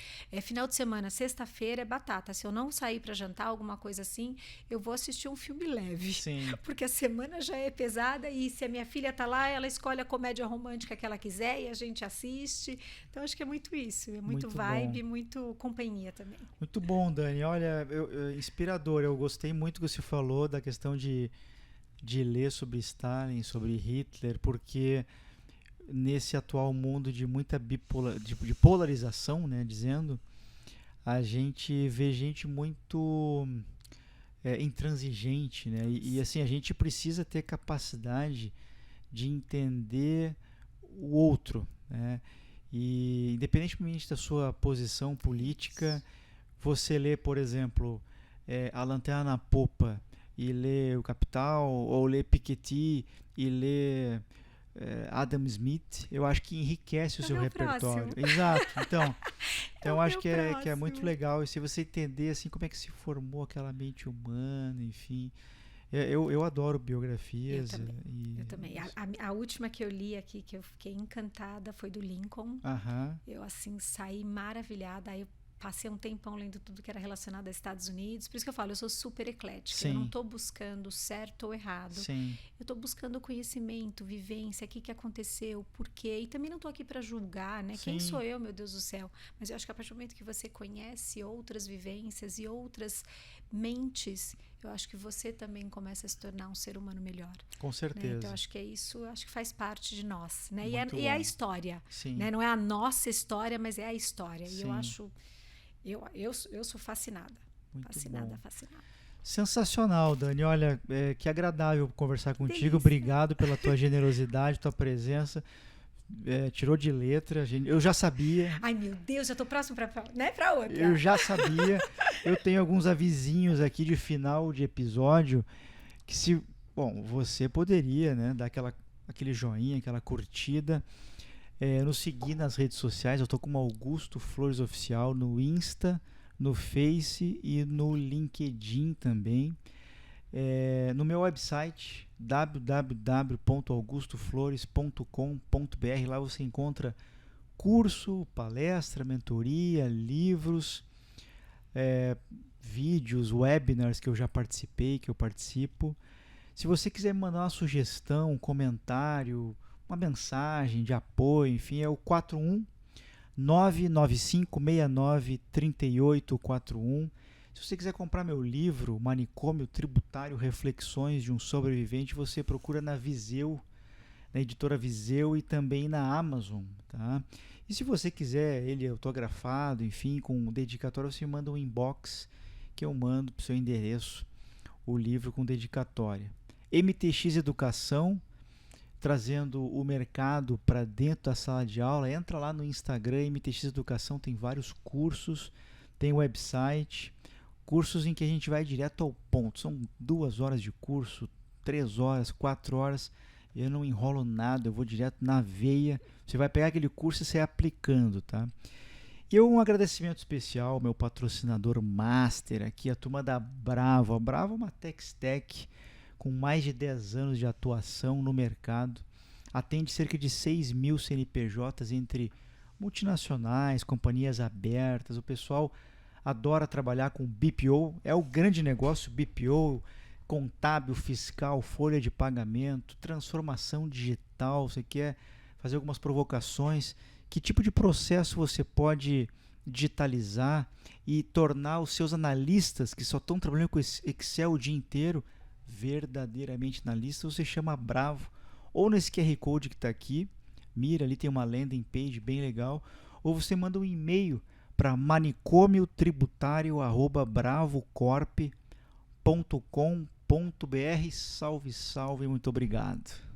Final de semana, sexta-feira é batata. Se eu não sair para jantar, alguma coisa assim, eu vou assistir um filme leve. Sim. Porque a semana já é pesada e se a minha filha tá lá, ela escolhe a comédia romântica que ela quiser e a gente assiste. Então, acho que é muito isso. É muito vibe, muito companhia também. Muito bom, Dani. Olha, inspirador. Eu gostei muito que você falou da questão de ler sobre Stalin, sobre Hitler, porque nesse atual mundo de muita de polarização, né, dizendo, a gente vê gente muito... intransigente, né? E assim, a gente precisa ter capacidade de entender o outro, né? E independentemente da sua posição política, você lê, por exemplo, A Lanterna na Popa e lê O Capital, ou lê Piketty e lê Adam Smith, eu acho que enriquece o É o seu meu repertório. próximo. Exato. Então É eu o acho meu que é muito próximo. legal, e se você entender assim como é que se formou aquela mente humana, enfim. Eu adoro biografias. Eu também. A última que eu li aqui, que eu fiquei encantada, foi do Lincoln. Aham. Eu, assim, saí maravilhada. Aí eu passei um tempão lendo tudo que era relacionado aos Estados Unidos. Por isso que eu falo, eu sou super eclética. Sim. Eu não estou buscando certo ou errado. Sim. Eu estou buscando conhecimento, vivência, o que aconteceu, por quê. E também não estou aqui para julgar, né? Sim. Quem sou eu, meu Deus do céu? Mas eu acho que a partir do momento que você conhece outras vivências e outras mentes, eu acho que você também começa a se tornar um ser humano melhor. Com certeza. Né? Então, acho que é isso, acho que faz parte de nós. Né? Muito E é a bom. história. Sim. Né? Não é a nossa história, mas é a história. Sim. E eu acho... Eu sou fascinada. Muito fascinada, bom. fascinada. Sensacional, Dani. Olha, que agradável conversar contigo. Delícia. Obrigado pela tua generosidade, tua presença. Tirou de letra. Eu já sabia. Ai, meu Deus, já tô próximo pra outra. Eu já sabia. Eu tenho alguns avisinhos aqui de final de episódio que bom, você poderia, né, dar aquele joinha, aquela curtida, nos seguir nas redes sociais. Eu tô como Augusto Flores Oficial no Insta, no Face e no LinkedIn também. No meu website www.augustoflores.com.br, lá você encontra curso, palestra, mentoria, livros, vídeos, webinars que eu já participei, que eu participo. Se você quiser mandar uma sugestão, um comentário, uma mensagem de apoio, enfim, é o 41995693841. Se você quiser comprar meu livro, Manicômio Tributário, Reflexões de um Sobrevivente, você procura na Viseu, na editora Viseu, e também na Amazon, tá? E se você quiser ele autografado, enfim, com dedicatória, você manda um inbox que eu mando para o seu endereço o livro com dedicatória. MTX Educação, trazendo o mercado para dentro da sala de aula. Entra lá no Instagram, MTX Educação, tem vários cursos, tem website, cursos em que a gente vai direto ao ponto. São 2 horas de curso, 3 horas, 4 horas. Eu não enrolo nada, eu vou direto na veia. Você vai pegar aquele curso e sair aplicando, tá? E um agradecimento especial ao meu patrocinador master aqui, a turma da Bravo. A Bravo é uma Tech com mais de 10 anos de atuação no mercado. Atende cerca de 6 mil CNPJs entre multinacionais, companhias abertas. O pessoal adora trabalhar com BPO, é o grande negócio BPO, contábil, fiscal, folha de pagamento, transformação digital. Você quer fazer algumas provocações? Que tipo de processo você pode digitalizar e tornar os seus analistas, que só estão trabalhando com Excel o dia inteiro, verdadeiramente analistas? Você chama Bravo, ou nesse QR Code que está aqui, mira, ali tem uma landing page bem legal, ou você manda um e-mail para manicomiotributário@bravocorp.com.br. Salve, salve, muito obrigado.